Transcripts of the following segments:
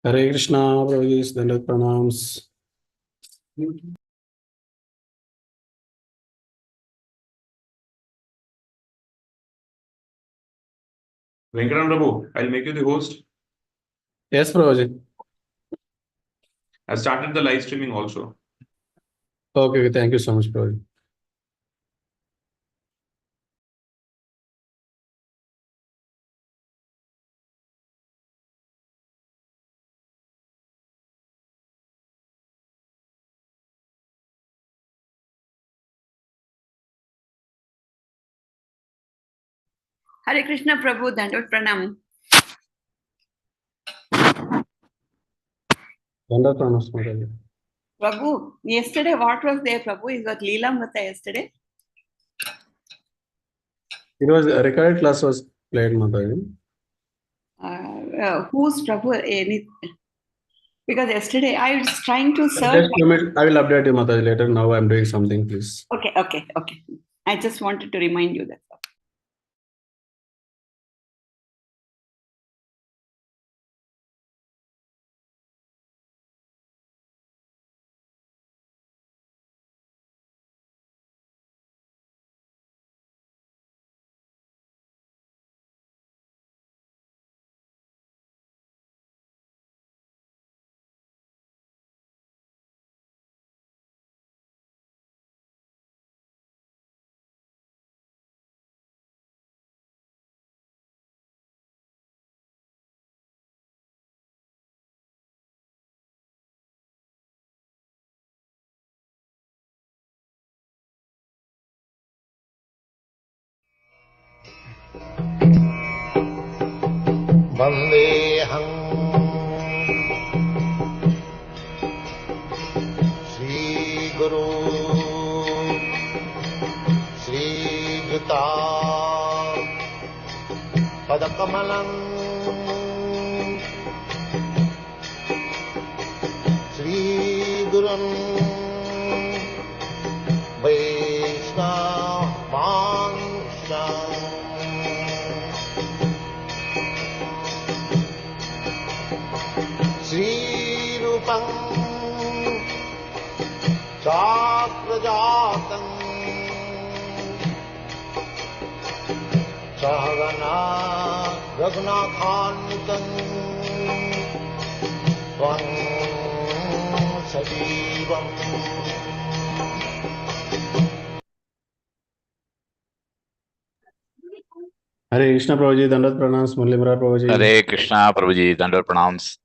Hare Krishna, Prabhuji, Dandavat Pranams. Venkatam Prabhu, I'll make you the host. Yes, Prabhuji. I started the live streaming also. Okay, thank you so much, Prabhuji. Hare Krishna Prabhu, Dandavat Pranam. Dandavat Pranams, Murali. Prabhu, yesterday what was there, Prabhu? You got Leela Mata yesterday? It was a recorded class was played, Mataji. Who's Prabhu? Because yesterday I was trying to search. Just a minute, I will update you, Mataji, later. Now I'm doing something, please. Okay. I just wanted to remind you that. Vandeham Shri Guru Shri Juta Padakamalam Shri Gurum Vaishnavansam Shri Rupam Chakrajatam Sahagana Raghunathanvitam Tvam Sajivam Hare Krishna, Prabhuji, Dandavat Pranams, Murali Prabhuji. Hare Krishna, Prabhuji, Dandavat Pranams.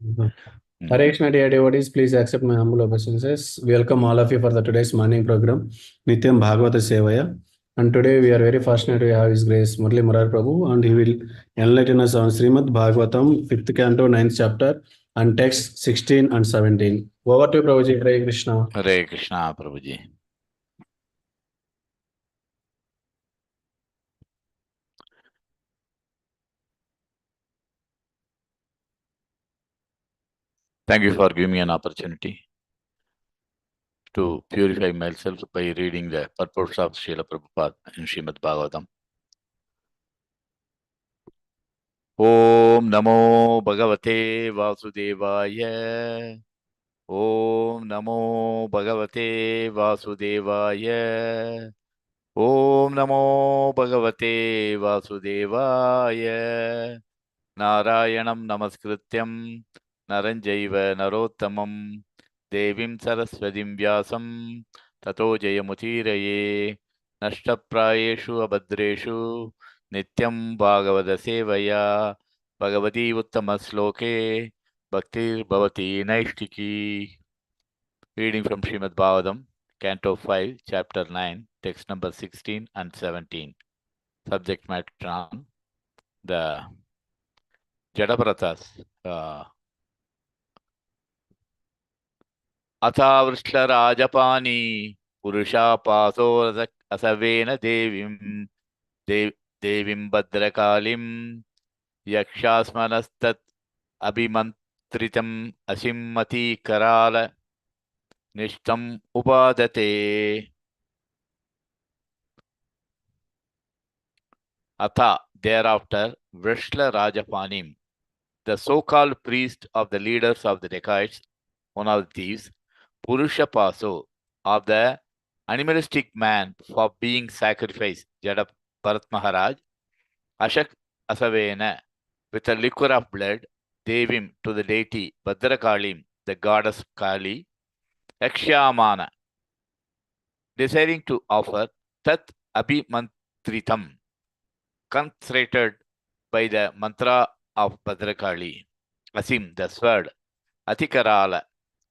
Hare Krishna, dear devotees, please accept my humble obeisances. Welcome all of you for the today's morning program, Nityam Bhagavata Sevaya. And today we are very fortunate to have His Grace Murari Prabhu, and he will enlighten us on Srimad Bhagavatam, 5th canto, 9th chapter, and text 16 and 17. Over to you, Prabhuji. Hare Krishna. Hare Krishna, Prabhuji. Thank you for giving me an opportunity to purify myself by reading the purports of Srila Prabhupada in Srimad Bhagavatam. Om Namo Bhagavate Vasudevaya. Om Namo Bhagavate Vasudevaya. Om Namo Bhagavate Vasudevaya. Narayanam Namaskrityam Naranjaiva Narottamam Devim Saraswatim Vyasam Tato Jayamutiraye Nashtaprayeshu Abhadreshu Nityam Bhagavata Sevaya Bhagavati Uttamasloke Bhaktir Bhavati Naishtiki. Reading from Srimad Bhagavatam, Canto 5, Chapter 9, text number 16 and 17. Subject matter on the Jadabharatas. अथावृष्टराजपानी पुरुषापासो असवेन देवीं भद्रकालीं यक्षास्मनस्तत् अभिमन्त्रितम् असिम्मति कराल निष्ठम् उपादते. Atha, thereafter, Vrishla Rajapanim, the so-called priest of the leaders of the dacoits, one of the thieves, Purusha Paso of the animalistic man for being sacrificed, Jada Bharat Maharaj, Ashak Asavena, with a liquor of blood, gave him to the deity Bhadrakalim, the goddess Kali, Yakshamana, desiring to offer Tat Abhimantritam, consecrated by the mantra of Bhadrakali, Asim, the sword, Atikarala,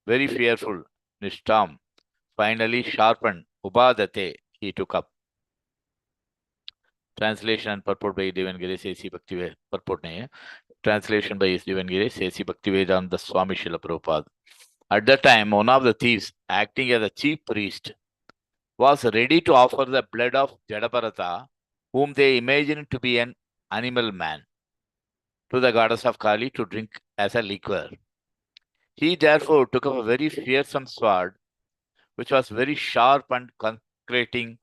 very fearful, Nishtam, finally sharpened, Ubadate, he took up. Translation and purport by Devangiri Sesi Bhaktivedanta. Purport nahi hai. Translation by Devangiri Sesi Bhaktivedanta Swami Srila Prabhupada. At that time, one of the thieves, acting as a chief priest, was ready to offer the blood of Jadaparata, whom they imagined to be an animal man, to the goddess of Kali to drink as a liquor. He therefore took up a very fearsome sword, which was very sharp, and consecrating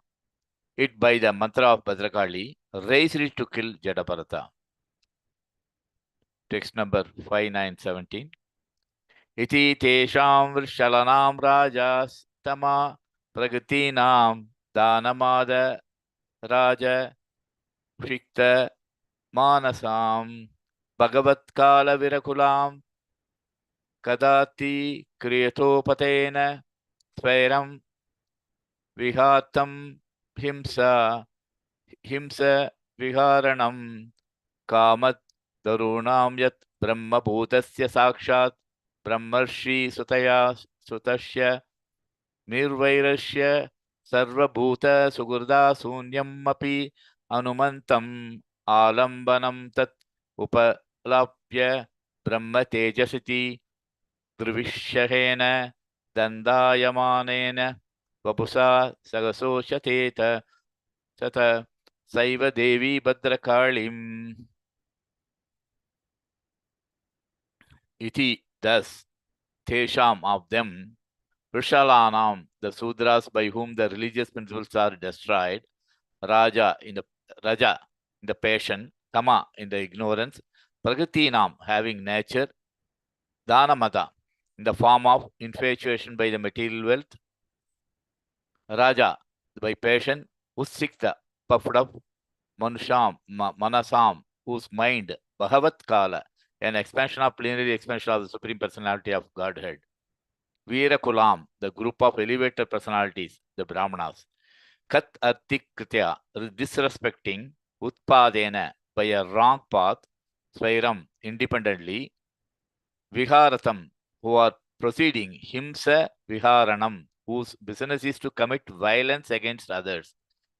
it by the mantra of Bhadrakali, raised it to kill Jadaparata. Text number 5917. Iti tesham vrishalanam rajas tama pragatinam danamada raja shikta manasam bhagavatkala virakulam kadati kriyatopatena svairam vihatam himsa viharanam kamat darunam yat brahma bhutasya sakshat brahmarshi sutasya nirvairasya sarvabhuta sugurda sunyam api anumantam alambanam tat upalapya brahma tejasiti drivishahena dandayamanena vapusa sagasoshateta tata saiva devi bhadrakalim. Iti, thus, tesham, of them, Vrishalanam, the Sudras by whom the religious principles are destroyed, Raja in the passion, Tama in the ignorance, Pragatinam, having nature, Dhanamata in the form of infatuation by the material wealth, Raja by passion, Ussikta, puffed up, Manasam, whose mind, Bhagavat Kala, an expansion of plenary expansion of the Supreme Personality of Godhead. Veerakulam, the group of elevated personalities, the Brahmanas. Kat Artikritya, disrespecting, Utpadena, by a wrong path, Svairam, independently, Viharatam, who are proceeding, Himsa Viharanam, whose business is to commit violence against others,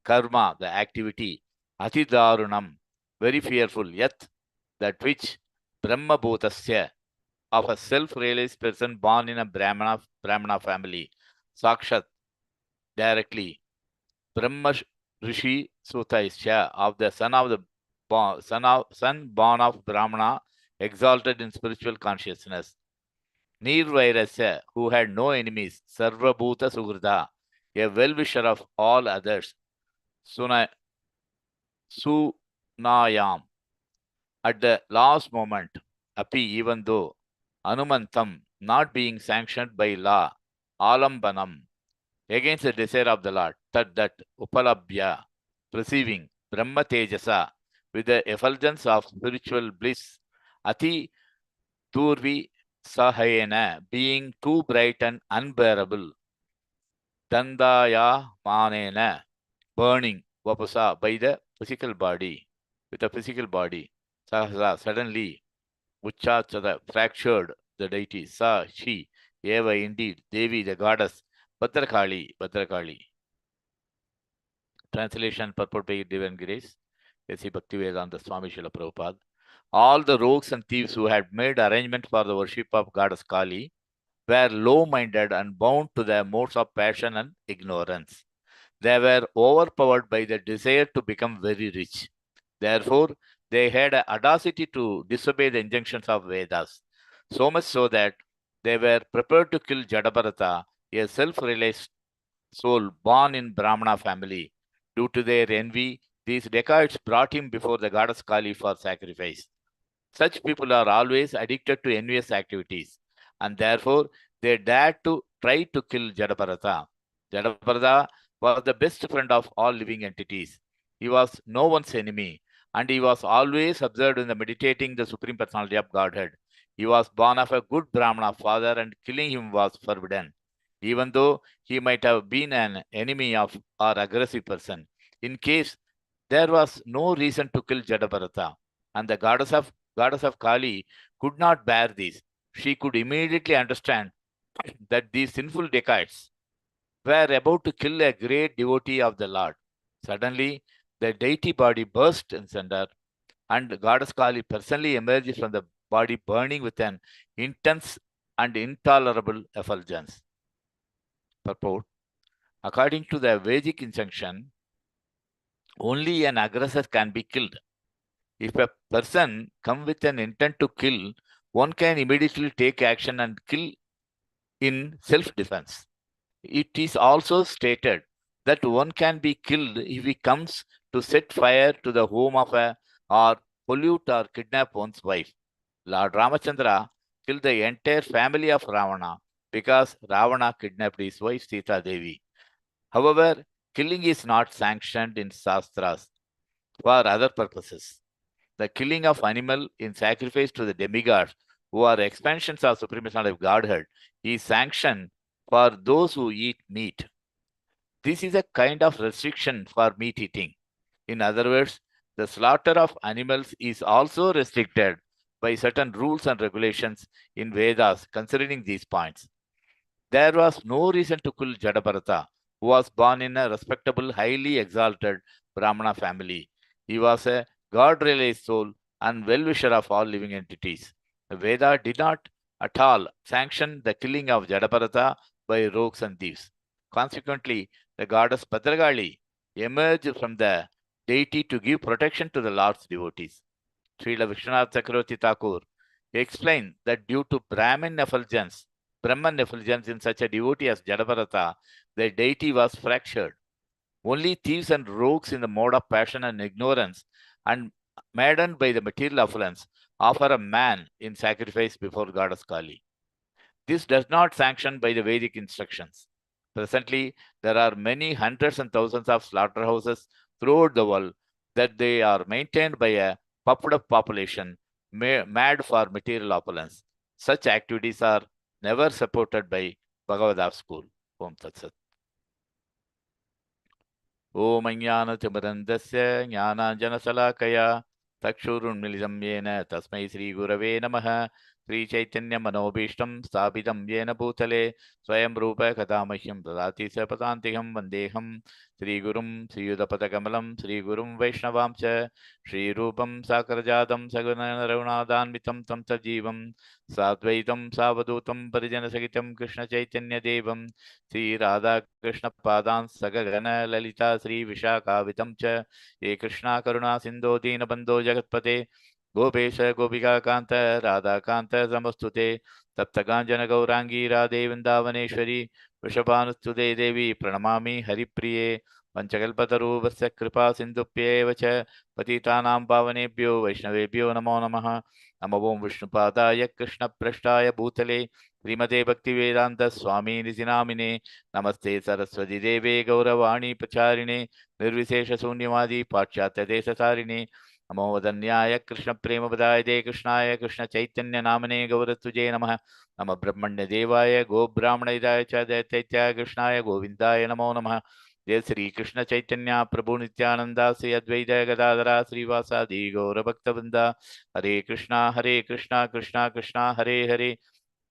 Karma, the activity, Atidarunam, very fearful, yet that which Brahma Bhutasya, of a self-realized person born in a Brahmana family, Sakshat, directly, Brahma Rishi Sutaisya, of the son born of Brahmana, exalted in spiritual consciousness. Nirvairasya, who had no enemies, Sarvabhuta Sugurda, a well-wisher of all others, Sunayam, at the last moment, Api, even though, Anumantam, not being sanctioned by law, Alambanam, against the desire of the Lord, that Upalabhya, perceiving, Brahma Tejasa, with the effulgence of spiritual bliss, Ati Durvi Sahayana, being too bright and unbearable, Dandaya Manena, burning, Vapusa, by the physical body, with a physical body, Sahasa, suddenly, Uchachada, fractured the deity, Sa, she, Eva, indeed, Devi, the goddess, Bhadrakali. Translation purport by Devangiri Sesi Bhaktivedanta Swami Srila Prabhupada. All the rogues and thieves who had made arrangement for the worship of goddess Kali were low-minded and bound to their modes of passion and ignorance. They were overpowered by the desire to become very rich. Therefore, they had an audacity to disobey the injunctions of Vedas, so much so that they were prepared to kill Jadaparata, a self-realized soul born in Brahmana family. Due to their envy, these dacoits brought him before the goddess Kali for sacrifice. Such people are always addicted to envious activities, and therefore they dared to try to kill Jadaparata. Jadaparata was the best friend of all living entities. He was no one's enemy, and he was always observed in the meditating the Supreme Personality of Godhead. He was born of a good Brahmana father, and killing him was forbidden, even though he might have been an enemy of or aggressive person. In case there was no reason to kill Jadaparata, and the goddess of Kali could not bear this. She could immediately understand that these sinful dacoits were about to kill a great devotee of the Lord. Suddenly, the deity body burst asunder, and goddess Kali personally emerged from the body burning with an intense and intolerable effulgence. Purport: according to the Vedic injunction, only an aggressor can be killed. If a person come with an intent to kill, one can immediately take action and kill in self-defense. It is also stated that one can be killed if he comes to set fire to the home of a or pollute or kidnap one's wife. Lord Ramachandra killed the entire family of Ravana because Ravana kidnapped his wife Sita Devi. However, killing is not sanctioned in Shastras for other purposes. The killing of animal in sacrifice to the demigods, who are expansions of Supreme Personality of Godhead, is sanctioned for those who eat meat. This is a kind of restriction for meat eating. In other words, the slaughter of animals is also restricted by certain rules and regulations in Vedas considering these points. There was no reason to kill Jadaparata, who was born in a respectable, highly exalted Brahmana family. He was a God-realized soul and well-wisher of all living entities. The Veda did not at all sanction the killing of Jadaparata by rogues and thieves. Consequently, the goddess Bhadragali emerged from the deity to give protection to the Lord's devotees. Srila Vishwanath Chakravarti Thakur explained that due to Brahman effulgence in such a devotee as Jadaparata, the deity was fractured. Only thieves and rogues in the mode of passion and ignorance and maddened by the material affluence offer a man in sacrifice before goddess Kali. This does not sanction by the Vedic instructions. Presently, there are many hundreds and thousands of slaughterhouses throughout the world that they are maintained by a puffed up population mad for material opulence. Such activities are never supported by Bhagavata school. Om Tat Sat. Om Ajnanatimirandasya Jnananjanasalakaya Takshurunmilitam Yena Tasmai Sri Gurave Namaha Sri Chaitanya Manobishtam Sthapitam Yena Bhutale Swayam Rupa Katamahyam Dadati Sapatantikam Vandeham Sri Gurum Sri Yudapatakamelam Sri Gurum Vaishnavam Cha Sri Rupam Sakarajadam Saguna Raghunathanvitam Tam Sajivam Sadvaitam Savadutam Parijana Sagitam Krishna Chaitanya Devam Sri Radha Krishna Padan Sagagana Lalita Sri Vishakavitam Cha Ye Krishna Karuna Sindho Dina Bandho Jagatpate Gopesh Gopika Kanta Radha Kanta Samastute Taptaganjana Gaurangi Radhe Vrindavaneshwari Vishabanustude Devi Pranamami Haripriye Panchakalpatarubhasya Kripa Sindhupyeva Cha Patitanam Pavanebhyo Vaishnavebhyo Namo Namaha Namo Om Vishnupadaya Krishna Prashtaya Bhutale Srimate Bhaktivedanta Swami Nitinamine Namaste Saraswati Deve Gauravani Pacharine Nirvishesha Sunyamadi Pachyatya Desasarine Namo Danyaya Krishna Prema Padayate Krishnaya Krishna Chaitanya Namane Gauratuje Namaha Nama Brahmanya Devaya Go Brahmana Hidaya Cha Daitya Krishnaya Govindaya Namo Namaha Jai Sri Krishna Chaitanya Prabhu Nityananda Sri Advaita Gadadara Srivasadi Gaura Bhaktavrinda Hare Krishna Krishna Krishna Hare Hare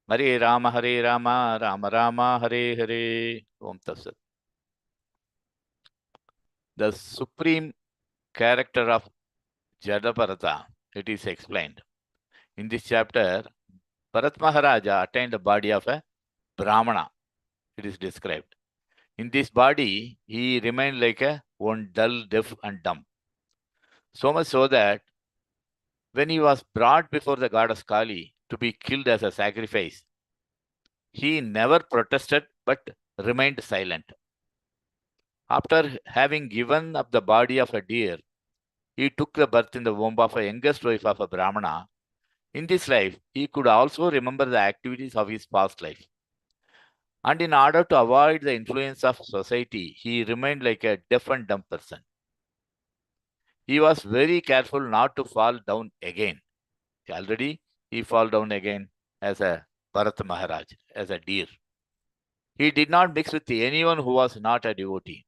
Hare Rama Rama Rama Hare Hare. Om Tat Sat. The supreme character of Jadaparata, it is explained. In this chapter, Bharat Maharaja attained the body of a Brahmana. It is described. In this body, he remained like a one dull, deaf and dumb. So much so that when he was brought before the goddess Kali to be killed as a sacrifice, he never protested but remained silent. After having given up the body of a deer, he took the birth in the womb of a youngest wife of a Brahmana In this life, he could also remember the activities of his past life. And in order to avoid the influence of society, he remained like a deaf and dumb person. He was very careful not to fall down again. Already, he fell down again as a Bharat Maharaj, as a deer. He did not mix with anyone who was not a devotee.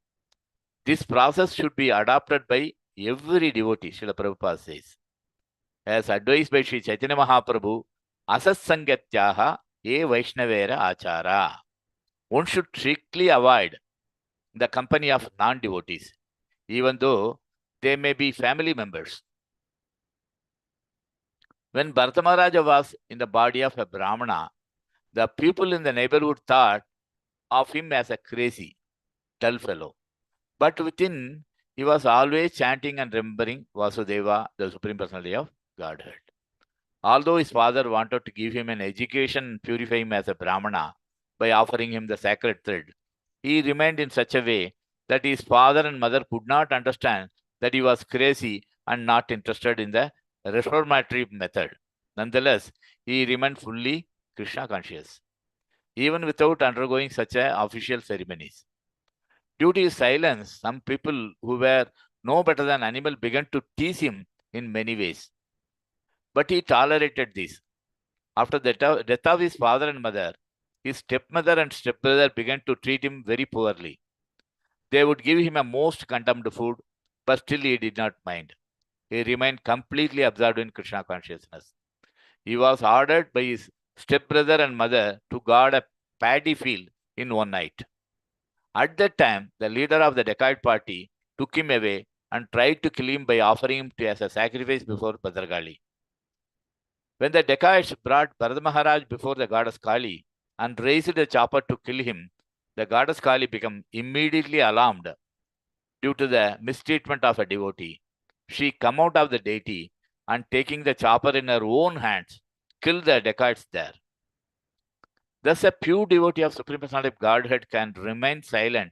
This process should be adopted by every devotee, Srila Prabhupada says. As advised by Sri Chaitanya Mahaprabhu, Asatsangatyaha ye Vaishnavera Achara. One should strictly avoid the company of non-devotees, even though they may be family members. When Bharata Maharaja was in the body of a Brahmana, the people in the neighborhood thought of him as a crazy, dull fellow. But within, he was always chanting and remembering Vasudeva, the Supreme Personality of Godhead. Although his father wanted to give him an education and purify him as a Brahmana by offering him the sacred thread, he remained in such a way that his father and mother could not understand that he was crazy and not interested in the reformatory method. Nonetheless, he remained fully Krishna conscious, even without undergoing such official ceremonies. Due to his silence, some people who were no better than animals began to tease him in many ways. But he tolerated this. After the death of his father and mother, his stepmother and stepbrother began to treat him very poorly. They would give him a most condemned food, but still he did not mind. He remained completely absorbed in Krishna consciousness. He was ordered by his stepbrother and mother to guard a paddy field in one night. At that time, the leader of the dacoit party took him away and tried to kill him by offering him as a sacrifice before Bhadragali. When the dacoits brought Bharata Maharaj before the goddess Kali and raised a chopper to kill him, the goddess Kali became immediately alarmed due to the mistreatment of a devotee. She came out of the deity and, taking the chopper in her own hands, killed the dacoits there. Thus, a pure devotee of Supreme Personality of Godhead can remain silent,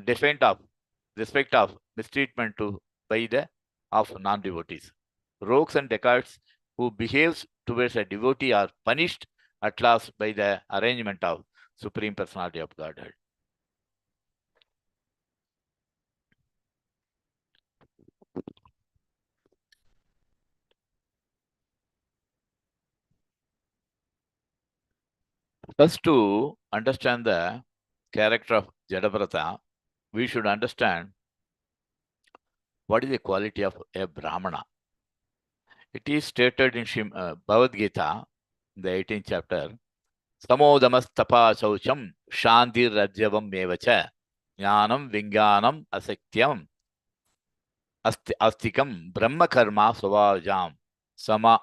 defiant of respect of mistreatment of non-devotees. Rogues and dacoits who behaves towards a devotee are punished at last by the arrangement of Supreme Personality of Godhead. First, to understand the character of Jadabrata, we should understand what is the quality of a Brahmana. It is stated in Bhagavad Gita, the 18th chapter, Samodamastapa Saucham Shanti Rajyavam Mevacha Jnanam Vingyanam Asakyam Astikam Brahma Karma Svajam. Sama,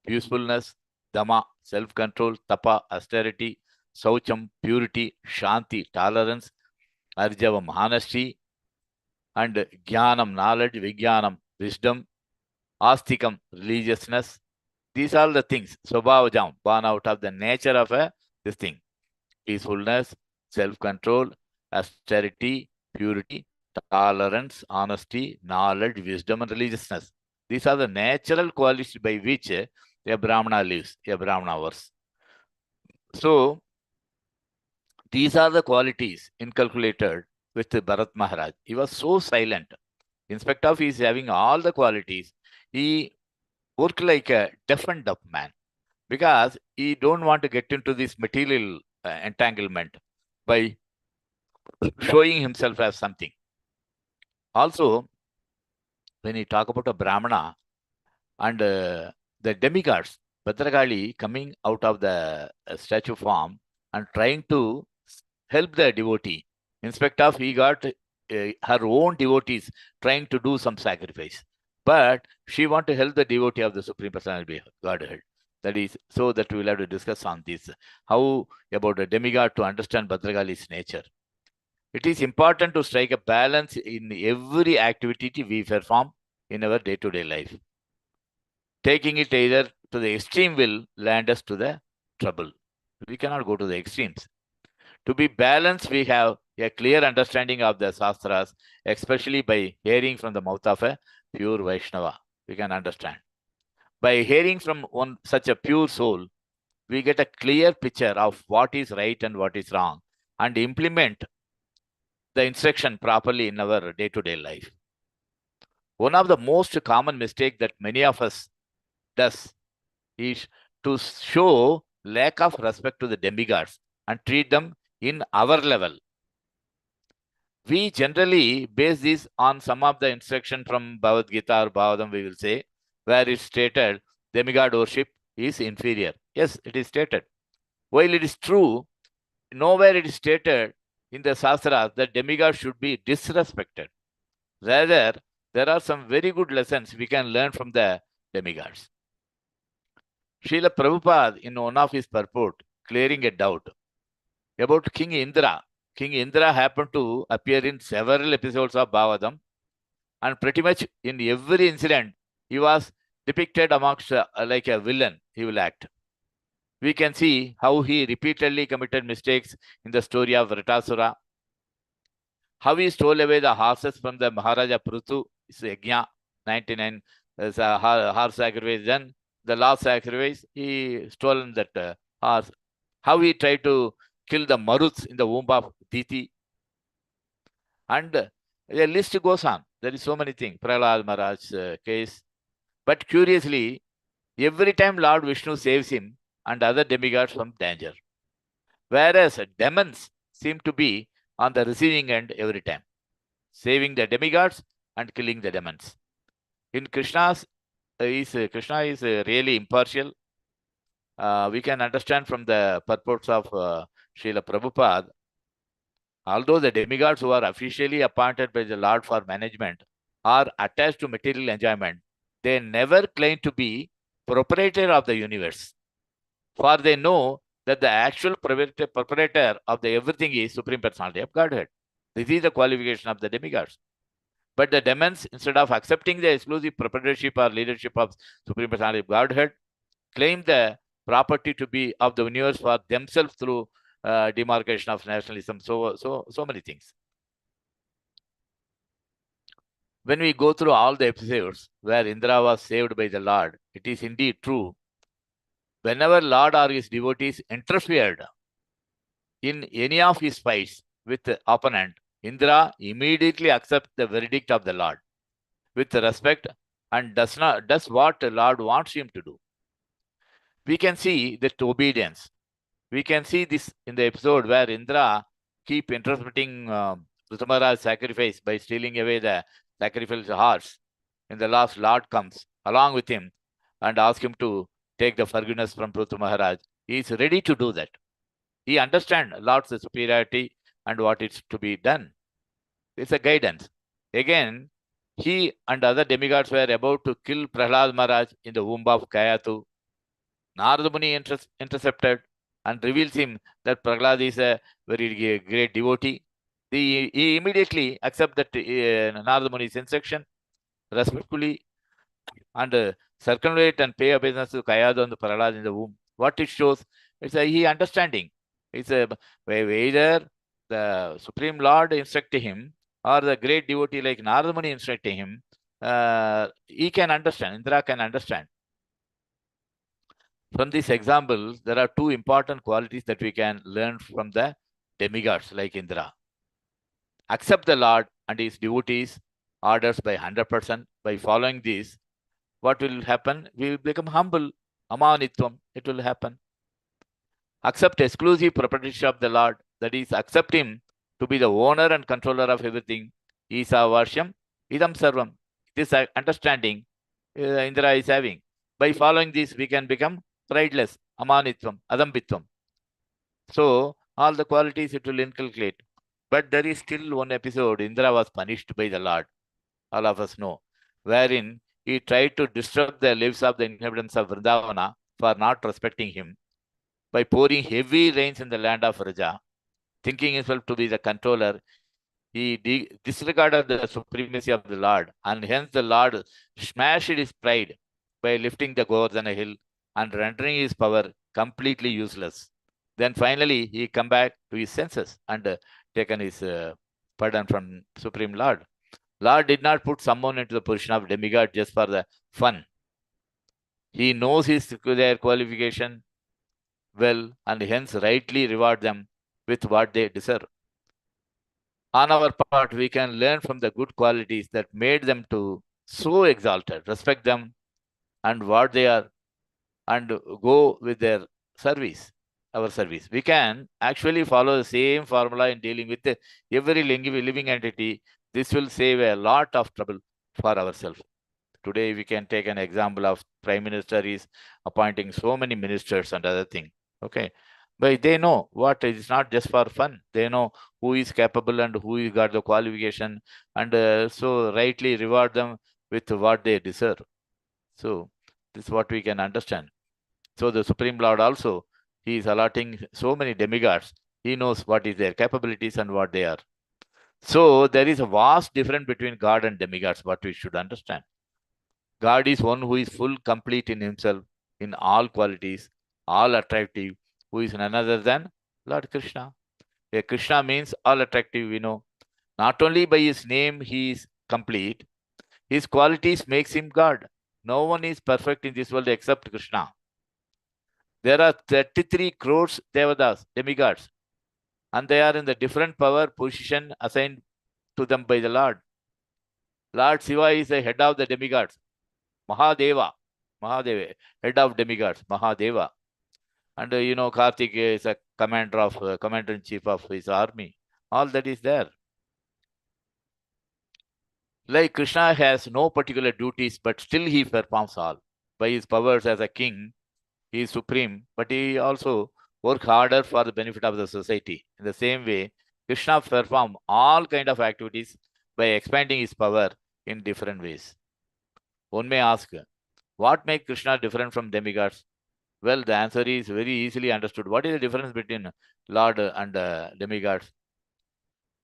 usefulness; Dama, self-control; Tapa, austerity; Saucham, purity; Shanti, tolerance; Arjavam, honesty; and Jnanam, knowledge; Vijnanam, wisdom; Astikam, religiousness. These are the things, Svabhavajam, born out of the nature of this thing. Peacefulness, self-control, austerity, purity, tolerance, honesty, knowledge, wisdom, and religiousness. These are the natural qualities by which a Brahmana lives, a Brahmana works. So, these are the qualities inculcated with Bharat Maharaj. He was so silent. In spite of his having all the qualities, he worked like a deaf and dumb man because he don't want to get into this material entanglement by showing himself as something. Also, when you talk about a Brahmana and the demigods, Bhadragali coming out of the statue form and trying to help the devotee. In spite of he got her own devotees trying to do some sacrifice. But she want to help the devotee of the Supreme Personality of Godhead. That is, so that we will have to discuss on this. How about a demigod to understand Bhadragali's nature. It is important to strike a balance in every activity we perform in our day-to-day life. Taking it either to the extreme will land us to the trouble. We cannot go to the extremes. To be balanced, we have a clear understanding of the Shastras, especially by hearing from the mouth of a pure Vaishnava. We can understand. By hearing from such a pure soul, we get a clear picture of what is right and what is wrong and implement the instruction properly in our day-to-day life. One of the most common mistakes that many of us does is to show lack of respect to the demigods and treat them in our level. We generally base this on some of the instruction from Bhagavad Gita or Bhagavatam, we will say, where it's stated demigod worship is inferior. Yes, it is stated. While it is true, nowhere it is stated in the Shastras that demigod should be disrespected. Rather, there are some very good lessons we can learn from the demigods. Srila Prabhupada, in one of his purport, clearing a doubt about King Indra. King Indra happened to appear in several episodes of Bhagavatam, and pretty much in every incident, he was depicted amongst like a villain, he will act. We can see how he repeatedly committed mistakes in the story of Vritasura, how he stole away the horses from the Maharaja Prutu, Yajna, 99 as a horse sacrifice. Then the last sacrifice, he stolen that horse. How he tried to kill the Maruts in the womb of Diti. And the list goes on. There is so many things. Prahlad Maharaj's case. But curiously, every time Lord Vishnu saves him and other demigods from danger. Whereas demons seem to be on the receiving end every time, saving the demigods and killing the demons. In Krishna is really impartial. We can understand from the purports of Srila Prabhupada, although the demigods who are officially appointed by the Lord for management are attached to material enjoyment, they never claim to be proprietor of the universe. For they know that the actual proprietor of the everything is Supreme Personality of Godhead. This is the qualification of the demigods. But the demons, instead of accepting the exclusive proprietorship or leadership of Supreme Personality of Godhead, claim the property to be of the universe for themselves through demarcation of nationalism. So many things. When we go through all the episodes where Indra was saved by the Lord, it is indeed true. Whenever Lord or his devotees interfered in any of his fights with the opponent, Indra immediately accepts the verdict of the Lord with respect and does what the Lord wants him to do. We can see that obedience. We can see this in the episode where Indra keep interpreting Rudamara's sacrifice by stealing away the sacrificial horse. In the last, Lord comes along with him and asks him to take the forgiveness from Prutu Maharaj. He is ready to do that. He understands Lord's superiority and what is to be done. It's a guidance. Again, he and other demigods were about to kill Prahlad Maharaj in the womb of Kayatu. Narada Muni intercepted and reveals him that Prahlad is a very great devotee. He immediately accepts that Narada Muni's instruction respectfully and circumvent and pay obeisance to Kayadu and the Prahlad in the womb. What it shows, it's he understanding. It's either the Supreme Lord instructing him or the great devotee like Narada Muni instructing him. He can understand, Indra can understand. From these examples, there are two important qualities that we can learn from the demigods like Indra. Accept the Lord and his devotees' orders by 100%. By following these, what will happen? We will become humble. Amanitvam, it will happen. Accept exclusive proprietorship of the Lord, that is, accept him to be the owner and controller of everything. Isa Varsham, Idam Sarvam. This understanding Indra is having. By following this, we can become prideless, amanitvam, adambitvam. So, all the qualities it will inculcate. But there is still one episode, Indra was punished by the Lord, all of us know, wherein he tried to disrupt the lives of the inhabitants of Vrindavana for not respecting him by pouring heavy rains in the land of Raja. Thinking himself to be the controller, he disregarded the supremacy of the Lord, and hence the Lord smashed his pride by lifting the Govardhana hill and rendering his power completely useless. Then finally, he come back to his senses and taken his pardon from Supreme Lord. Lord did not put someone into the position of demigod just for the fun. He knows their qualification well and hence rightly reward them with what they deserve. On our part, we can learn from the good qualities that made them to so exalted, respect them and what they are, and go with their service, our service. We can actually follow the same formula in dealing with every living entity. This will save a lot of trouble for ourselves. Today, we can take an example of Prime Minister is appointing so many ministers and other thing. Okay. But they know what is not just for fun. They know who is capable and who got the qualification, and so rightly reward them with what they deserve. So this is what we can understand. So the Supreme Lord also, he is allotting so many demigods. He knows what is their capabilities and what they are. So there is a vast difference between God and demigods, what we should understand. God is one who is full, complete in himself, in all qualities, all attractive, who is none other than Lord Krishna. Krishna means all attractive, we know. Not only by his name he is complete, his qualities makes him God. No one is perfect in this world except Krishna. There are 33 crores devatas, demigods, and they are in the different power position assigned to them by the Lord. Lord Shiva is the head of the demigods, Mahadeva, head of demigods, Mahadeva. And Kartik is a commander-in-chief of his army. All that is there. Like Krishna has no particular duties, but still he performs all. By his powers as a king, he is supreme, but he also works harder for the benefit of the society. In the same way, Krishna performs all kind of activities by expanding his power in different ways. One may ask, what makes Krishna different from demigods? Well, the answer is very easily understood. What is the difference between Lord and demigods?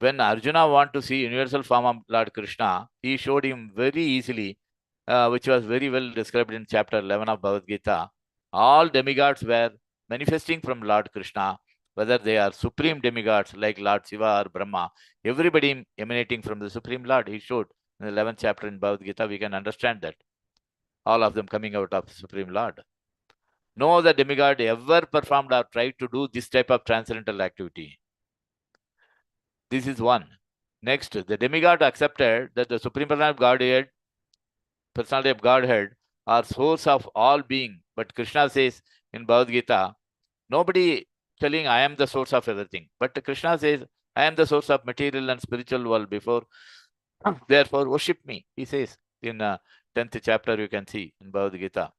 When Arjuna wanted to see universal form of Lord Krishna, he showed him very easily, which was very well described in chapter 11 of Bhagavad Gita. All demigods were manifesting from Lord Krishna, whether they are supreme demigods like Lord Shiva or Brahma, everybody emanating from the Supreme Lord. He showed in the 11th chapter in Bhagavad Gita, we can understand that. All of them coming out of Supreme Lord. No other demigod ever performed or tried to do this type of transcendental activity. This is one. Next, the demigod accepted that the Supreme Personality of Godhead are source of all being. But Krishna says in Bhagavad Gita, nobody telling I am the source of everything. But Krishna says, I am the source of material and spiritual world before. Therefore, worship me, he says in 10th chapter, you can see in Bhagavad Gita.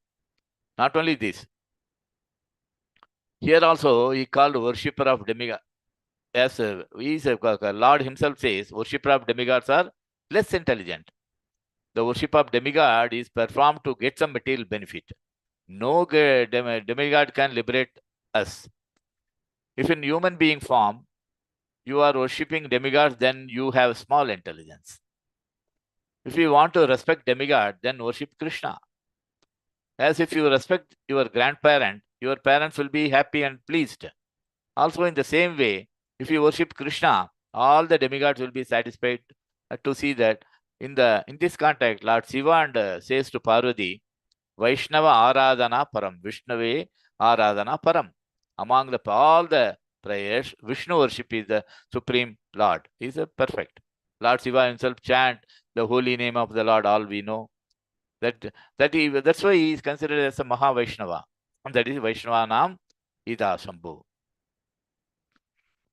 Not only this, here also he called worshipper of demigod. As Lord himself says, worshipper of demigods are less intelligent. The worship of demigod is performed to get some material benefit. No demigod can liberate us. If in human being form, you are worshipping demigods, then you have small intelligence. If you want to respect demigod, then worship Krishna. As if you respect your grandparent, your parents will be happy and pleased. Also in the same way, if you worship Krishna, all the demigods will be satisfied to see that in this context, Lord Shiva says to Parvati, Vaishnava Aradhana Param, Vishnave Aradhana Param. Among all the prayers, Vishnu worship is the Supreme Lord. He is perfect. Lord Shiva himself chant the holy name of the Lord, all we know. That's why he is considered as a Maha Vaishnava. And that is Vaishnava Nam Ida Shambhu.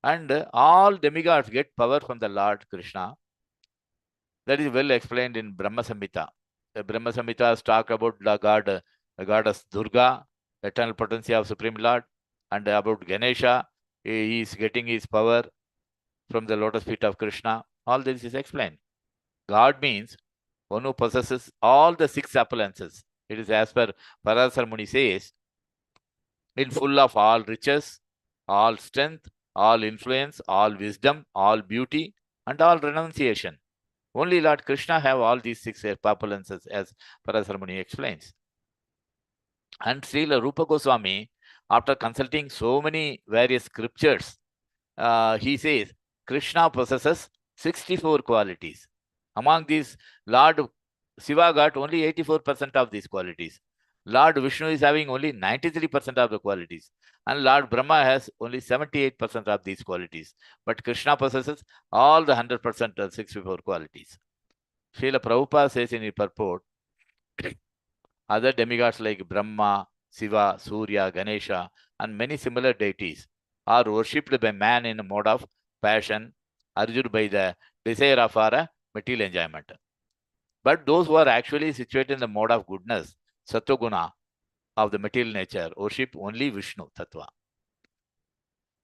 And all demigods get power from the Lord Krishna. That is well explained in Brahma Samhita. The Brahma Samhita talk about the goddess Durga, eternal potency of Supreme Lord, and about Ganesha. He is getting his power from the lotus feet of Krishna. All this is explained. God means one who possesses all the 6 appearances. It is as per Parasar Muni says, in full of all riches, all strength, all influence, all wisdom, all beauty, and all renunciation. Only Lord Krishna have all these 6 appearances, as Parasar Muni explains. And Srila Rupa Goswami, after consulting so many various scriptures, he says Krishna possesses 64 qualities. Among these, Lord Shiva got only 84% of these qualities. Lord Vishnu is having only 93% of the qualities, and Lord Brahma has only 78% of these qualities. But Krishna possesses all the 100% of 64 qualities. Srila Prabhupada says in his purport, other demigods like Brahma, Shiva, Surya, Ganesha, and many similar deities are worshipped by man in a mode of passion, urged by the desire of our material enjoyment. But those who are actually situated in the mode of goodness, Sattva of the material nature, worship only Vishnu Tattva.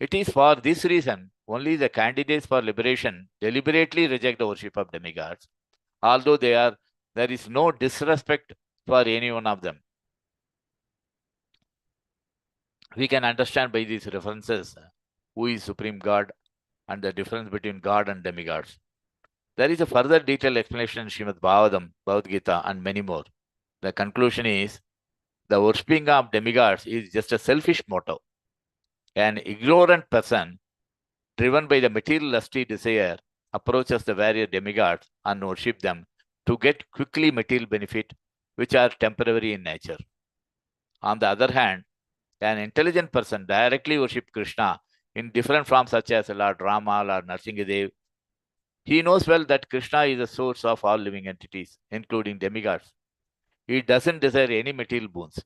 It is for this reason only the candidates for liberation deliberately reject the worship of demigods, although there is no disrespect for any one of them. We can understand by these references who is Supreme God and the difference between God and demigods. There is a further detailed explanation in Srimad Bhagavatam, Bhagavad Gita, and many more. The conclusion is the worshipping of demigods is just a selfish motive. An ignorant person, driven by the material lusty desire, approaches the various demigods and worship them to get quickly material benefit, which are temporary in nature. On the other hand, an intelligent person directly worships Krishna in different forms, such as Lord Rama, Lord Nrsimhadev. He knows well that Krishna is the source of all living entities, including demigods. He doesn't desire any material boons.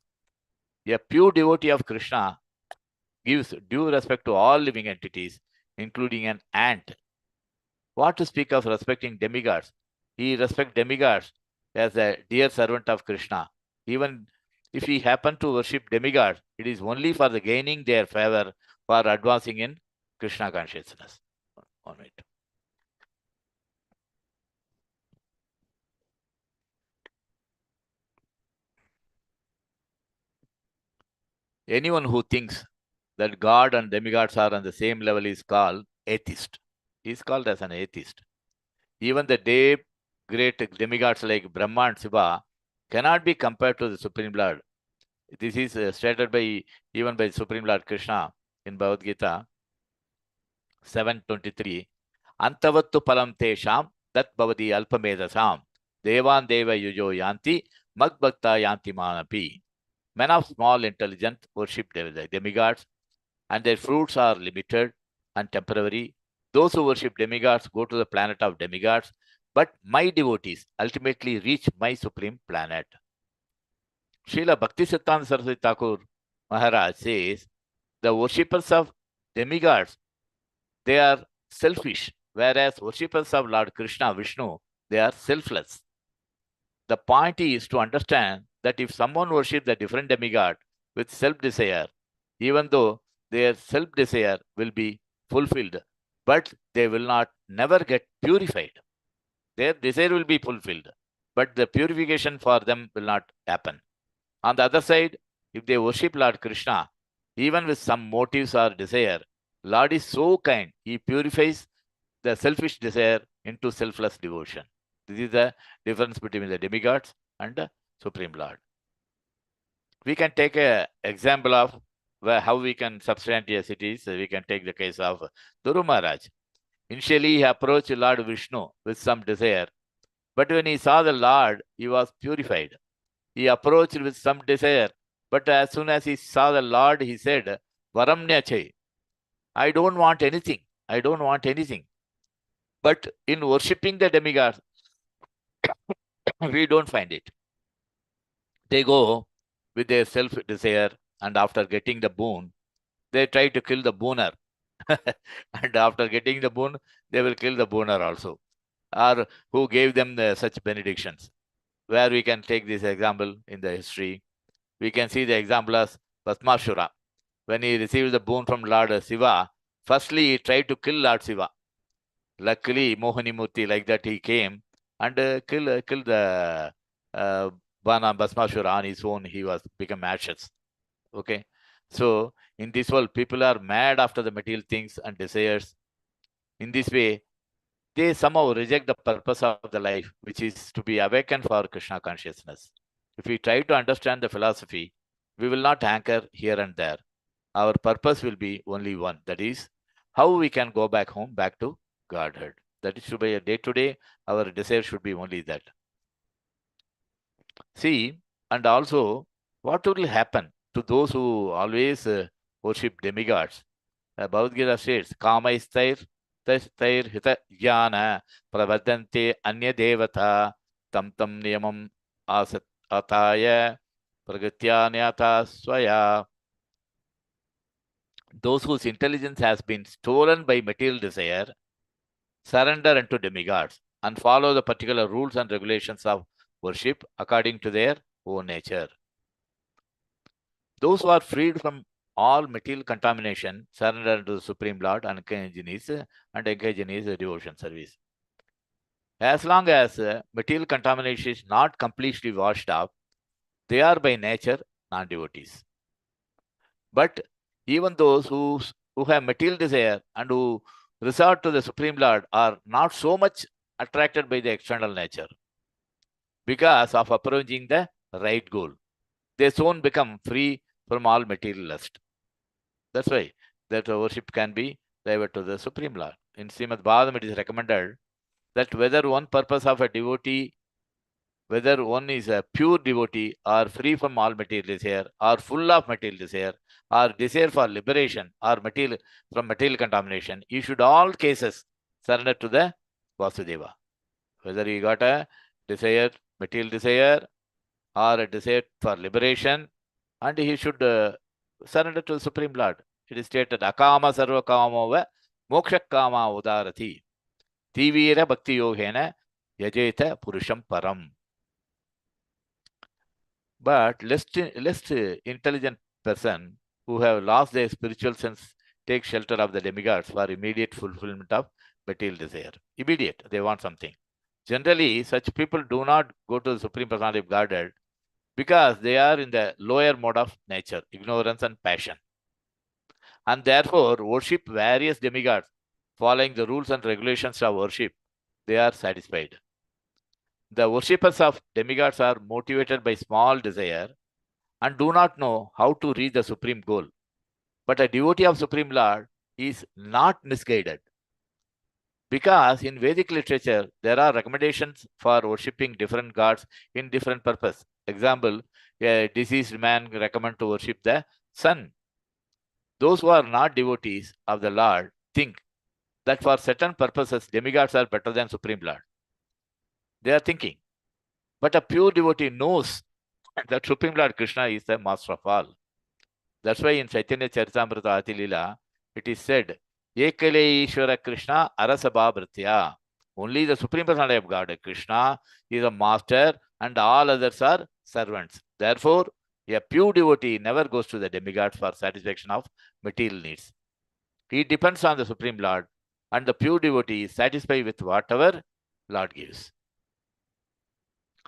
A pure devotee of Krishna gives due respect to all living entities, including an ant. What to speak of respecting demigods? He respects demigods as a dear servant of Krishna. Even if he happen to worship demigods, it is only for the gaining their favor, for advancing in Krishna consciousness. 1 minute. Anyone who thinks that God and demigods are on the same level is called atheist. He is called as an atheist. Even the great demigods like Brahma and Shiva cannot be compared to the Supreme Lord. This is stated by even by Supreme Lord Krishna in Bhagavad Gita 7:23. Antavattu palam tesham dat bhavati alpamedasam devan deva yujo yanti magbhakta yanti manapi. Men of small intelligence worship the demigods, and their fruits are limited and temporary. Those who worship demigods go to the planet of demigods, but my devotees ultimately reach my supreme planet. Srila Bhaktisiddhanta Saraswati Thakur Maharaj says, the worshippers of demigods, they are selfish, whereas worshippers of Lord Krishna, Vishnu, they are selfless. The point is to understand that if someone worships a different demigod with self-desire, even though their self-desire will be fulfilled, but they will never get purified. Their desire will be fulfilled, but the purification for them will not happen. On the other side, if they worship Lord Krishna, even with some motives or desire, Lord is so kind, he purifies the selfish desire into selfless devotion. This is the difference between the demigods and the Supreme Lord. We can take an example of how we can substantiate cities. We can take the case of Dhruva Maharaj. Initially, he approached Lord Vishnu with some desire, but when he saw the Lord, he was purified. He approached with some desire, but as soon as he saw the Lord, he said, Varamnya Chai, I don't want anything. I don't want anything. But in worshipping the demigods, we don't find it. They go with their self-desire, and after getting the boon, they try to kill the booner. And after getting the boon, they will kill the booner also, or who gave them such benedictions. Where we can take this example in the history, we can see the example as Bhasmashura. When he received the boon from Lord Shiva, firstly he tried to kill Lord Shiva. Luckily, Mohani Murti, like that, he came and killed the Bhasmashura on his own. He was become ashes. Okay, so in this world, people are mad after the material things and desires. In this way, they somehow reject the purpose of the life, which is to be awakened for Krishna consciousness. If we try to understand the philosophy, we will not anchor here and there. Our purpose will be only one, that is, how we can go back home, back to Godhead. That is to be a day-to-day, our desire should be only that. See, and also what will happen to those who always worship demigods? Bhagavad Gita states, Kamaistair tair hita jnana pravadante anya devata tam niyamam asat ataya pragatyanyata swaya. Those whose intelligence has been stolen by material desire surrender unto demigods and follow the particular rules and regulations of worship according to their own nature. Those who are freed from all material contamination surrender unto the Supreme Lord and engage in his devotion service. As long as material contamination is not completely washed off, they are by nature non-devotees. But even those who have material desire and who resort to the Supreme Lord are not so much attracted by the external nature because of approaching the right goal. They soon become free from all material lust. That's why that worship can be diverted to the Supreme Lord. In Srimad Bhagavatam, it is recommended that whether one purpose of a devotee, whether one is a pure devotee or free from all material desire or full of material desire or desire for liberation or from material contamination, you should all cases surrender to the Vasudeva. Whether you got a desire, material desire or a desire for liberation, and he should surrender to the Supreme Lord. It is stated, Akama sarva kamova moksha kama udarati tivira bhakti yogena yajeta purusham param. But less intelligent person who have lost their spiritual sense take shelter of the demigods for immediate fulfillment of material desire. Immediate, they want something. Generally, such people do not go to the Supreme Personality of Godhead because they are in the lower mode of nature, ignorance and passion. And therefore, worship various demigods, following the rules and regulations of worship, they are satisfied. The worshippers of demigods are motivated by small desire and do not know how to reach the supreme goal. But a devotee of Supreme Lord is not misguided. Because in Vedic literature, there are recommendations for worshipping different gods in different purpose. Example, a deceased man recommend to worship the sun. Those who are not devotees of the Lord think that for certain purposes, demigods are better than Supreme Lord. They are thinking. But a pure devotee knows that Supreme Lord Krishna is the master of all. That's why in Chaitanya Charitamrita Ati Lila, it is said, Ekale Ishvara Krishna Arasabha Bhritya. Only the Supreme Personality of God, Krishna, is a master and all others are servants. Therefore, a pure devotee never goes to the demigods for satisfaction of material needs. He depends on the Supreme Lord, and the pure devotee is satisfied with whatever Lord gives.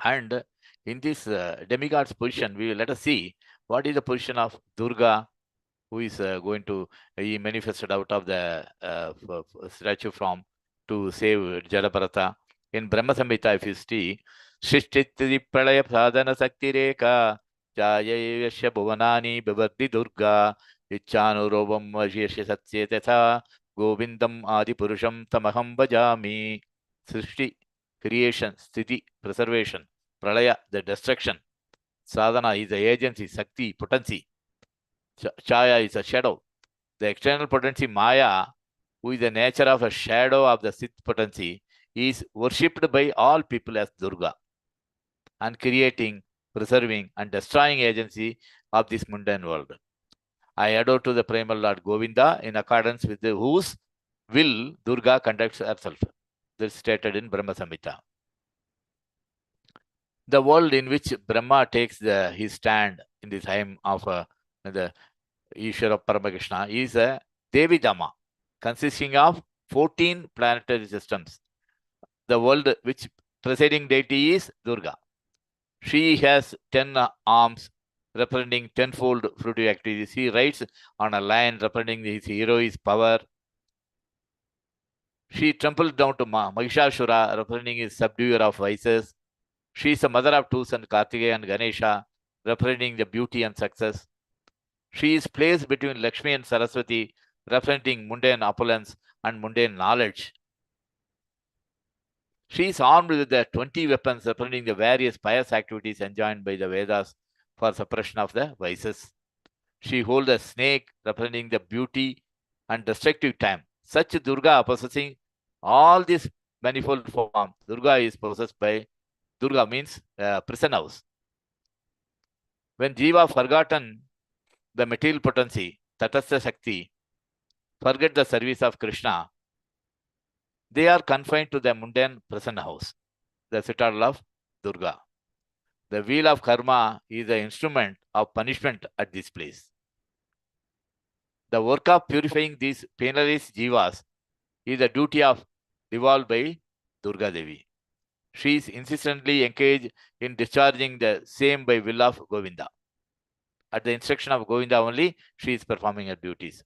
And in this demigod's position, let us see what is the position of Durga, who is going to, he manifested out of the statue form to save Jalabharata. In Brahma Samhita, if you see, Shishtitri Pralaya Sadhana Sakti Reka, Jayayasya Bhuvanani Bhavarti Durga, Ichchanurobam Vajyasya Satyetatha, Govindam Adi Purusham Tamaham Bhajami. Srishti, creation, Sthiti, preservation, Pralaya, the destruction, Sadhana is the agency, Sakti, potency, Chaya is a shadow. The external potency Maya, who is the nature of a shadow of the Sith potency, is worshipped by all people as Durga and creating, preserving and destroying agency of this mundane world. I adore to the primal Lord Govinda in accordance with whose will Durga conducts herself. This is stated in Brahma Samhita. The world in which Brahma takes his stand in the time of the Ishvara Paramakrishna is a Devi Dhamma, consisting of 14 planetary systems. The world which presiding deity is Durga. She has 10 arms representing tenfold fruitive activities. He rides on a lion representing his hero, his power. She tramples down to Mahishashura, representing his subduer of vices. She is the mother of two sons, Kartikeya and Ganesha, representing the beauty and success. She is placed between Lakshmi and Saraswati, representing mundane opulence and mundane knowledge. She is armed with the 20 weapons representing the various pious activities enjoined by the Vedas for suppression of the vices. She holds a snake representing the beauty and destructive time. Such Durga possessing all these manifold forms. Durga is possessed by, Durga means prison house. When Jiva forgotten the material potency, Tatastha Shakti, forget the service of Krishna, they are confined to the mundane prison house, the citadel of Durga. The wheel of karma is the instrument of punishment at this place. The work of purifying these penalized jivas is the duty of devolved by Durga Devi. She is insistently engaged in discharging the same by will of Govinda. At the instruction of Govinda only, she is performing her duties.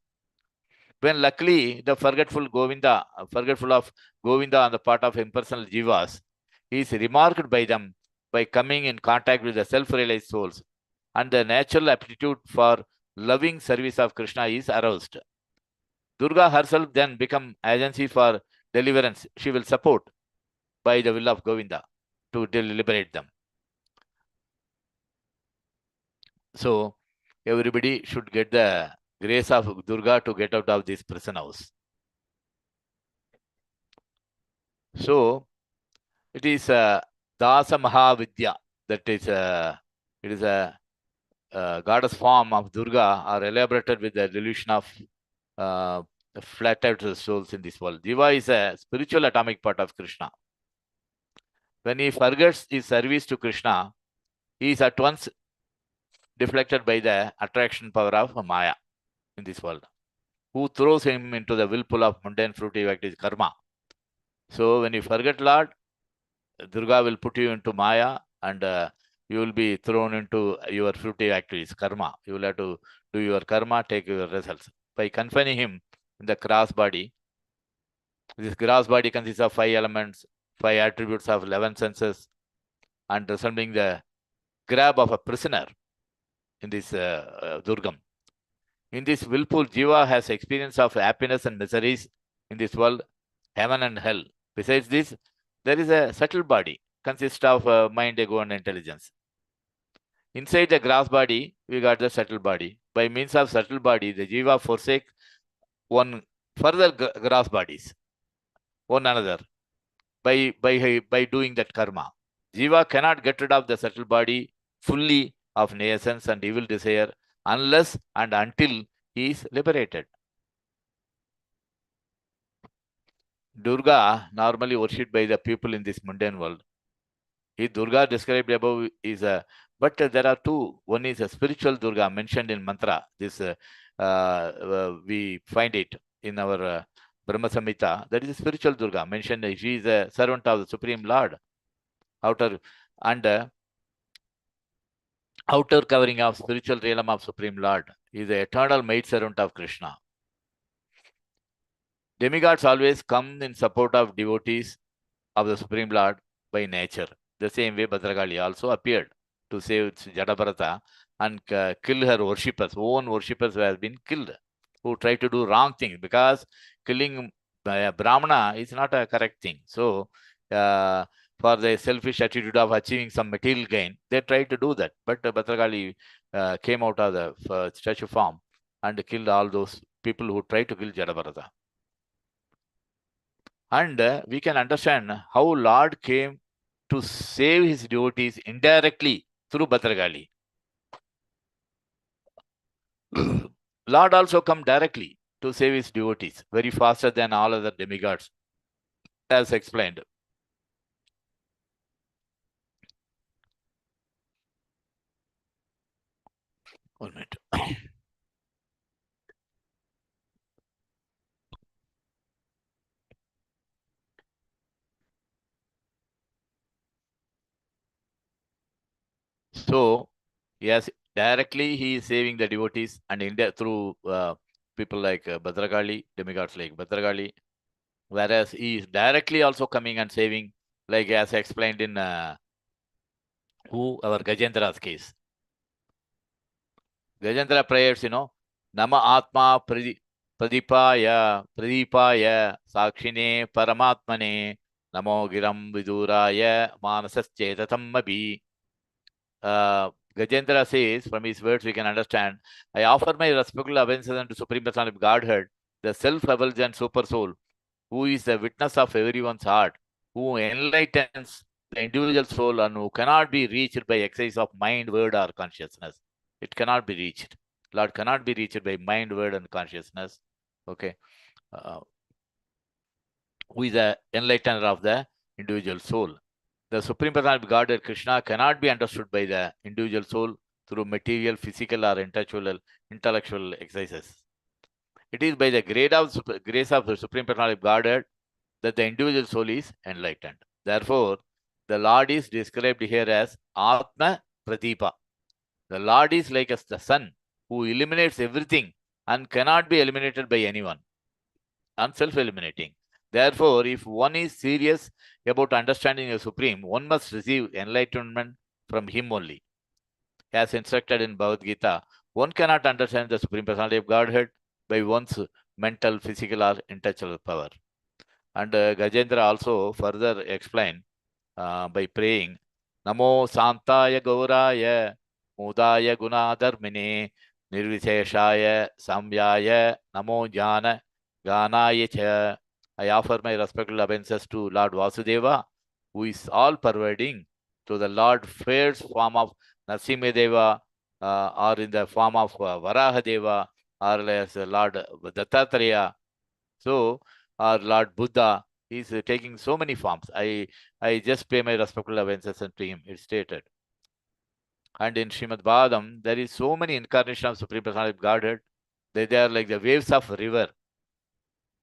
When luckily the forgetful of Govinda on the part of impersonal jivas is remarked by them by coming in contact with the self-realized souls, and the natural aptitude for loving service of Krishna is aroused. Durga herself then become agency for deliverance. She will support by the will of Govinda to liberate them. So everybody should get the grace of Durga to get out of this prison house. So it is Dasa Mahavidya, that is it is a goddess form of Durga, are elaborated with the delusion of flattered souls in this world. Jiva is a spiritual atomic part of Krishna. When he forgets his service to Krishna, he is at once deflected by the attraction power of Maya in this world, who throws him into the whirlpool of mundane fruitive activities, karma. So when you forget Lord, Durga will put you into Maya, and you will be thrown into your fruitive activities, karma. You will have to do your karma, take your results. By confining him in the grass body, this grass body consists of 5 elements, 5 attributes of 11 senses, and resembling the grab of a prisoner in this Durgam. In this willful, Jiva has experience of happiness and miseries in this world, heaven and hell. Besides this, there is a subtle body, consists of mind, ego, and intelligence. Inside the grass body, we got the subtle body. By means of subtle body, the Jiva forsake one further grass bodies, one another, by doing that karma. Jiva cannot get rid of the subtle body fully of naysance and evil desire unless and until he is liberated. Durga, normally worshipped by the people in this mundane world. Durga described above is a, but there are two. One is a spiritual Durga mentioned in mantra. This we find it in our Brahma Samhita. That is a spiritual Durga mentioned. She is a servant of the Supreme Lord. Outer covering of spiritual realm of Supreme Lord is the eternal maid servant of Krishna. Demigods always come in support of devotees of the Supreme Lord by nature. The same way Bhadragali also appeared to save Jadabharata and kill her worshippers. Own worshippers who have been killed, who try to do wrong things, because killing Brahmana is not a correct thing. So for the selfish attitude of achieving some material gain, they tried to do that. But Bhadragali came out of the statue form and killed all those people who tried to kill Jadabharata. And we can understand how Lord came to save his devotees indirectly through Bhadragali. Lord also come directly to save his devotees, very faster than all other demigods, as explained. One minute. So, yes, directly he is saving the devotees, and India through people like Bhadragali, demigods like Bhadragali, whereas he is directly also coming and saving, like as explained in our Gajendra's case. Gajendra prayers, Nama Atma Pradipaya Sakshine Paramatmane Namo Giram Viduraya Manasas Chetatam Mabi. Gajendra says, from his words we can understand, I offer my respectful obeisances unto Supreme Personality of Godhead, the self-effulgent super soul, who is the witness of everyone's heart, who enlightens the individual soul and who cannot be reached by exercise of mind, word, or consciousness. It cannot be reached. Lord cannot be reached by mind, word, and consciousness. Okay. Who is the enlightener of the individual soul. The Supreme Personality of Godhead, Krishna, cannot be understood by the individual soul through material, physical, or intellectual exercises. It is by the grace of the Supreme Personality of Godhead that the individual soul is enlightened. Therefore, the Lord is described here as Atma Pradipa. The Lord is like the sun who illuminates everything and cannot be eliminated by anyone, and self-eliminating. Therefore, if one is serious about understanding the Supreme, one must receive enlightenment from him only. As instructed in Bhagavad Gita, one cannot understand the Supreme Personality of Godhead by one's mental, physical, or intellectual power. And Gajendra also further explained by praying, Namo Santaya Gauraya Mudaya Gunadharmine Nirvisheshaya Samyaya Namo Jnana Ganaya Cha. I offer my respectful obeisances to Lord Vasudeva, who is all-pervading, to the Lord Fair's form of Narasimhadeva, or in the form of Varahadeva, or as Lord Dattatreya. So, or Lord Buddha, he is taking so many forms. I just pay my respectful obeisances to him, it's stated. And in Srimad Bhagavatam, there is so many incarnations of Supreme Personality of Godhead. They are like the waves of river.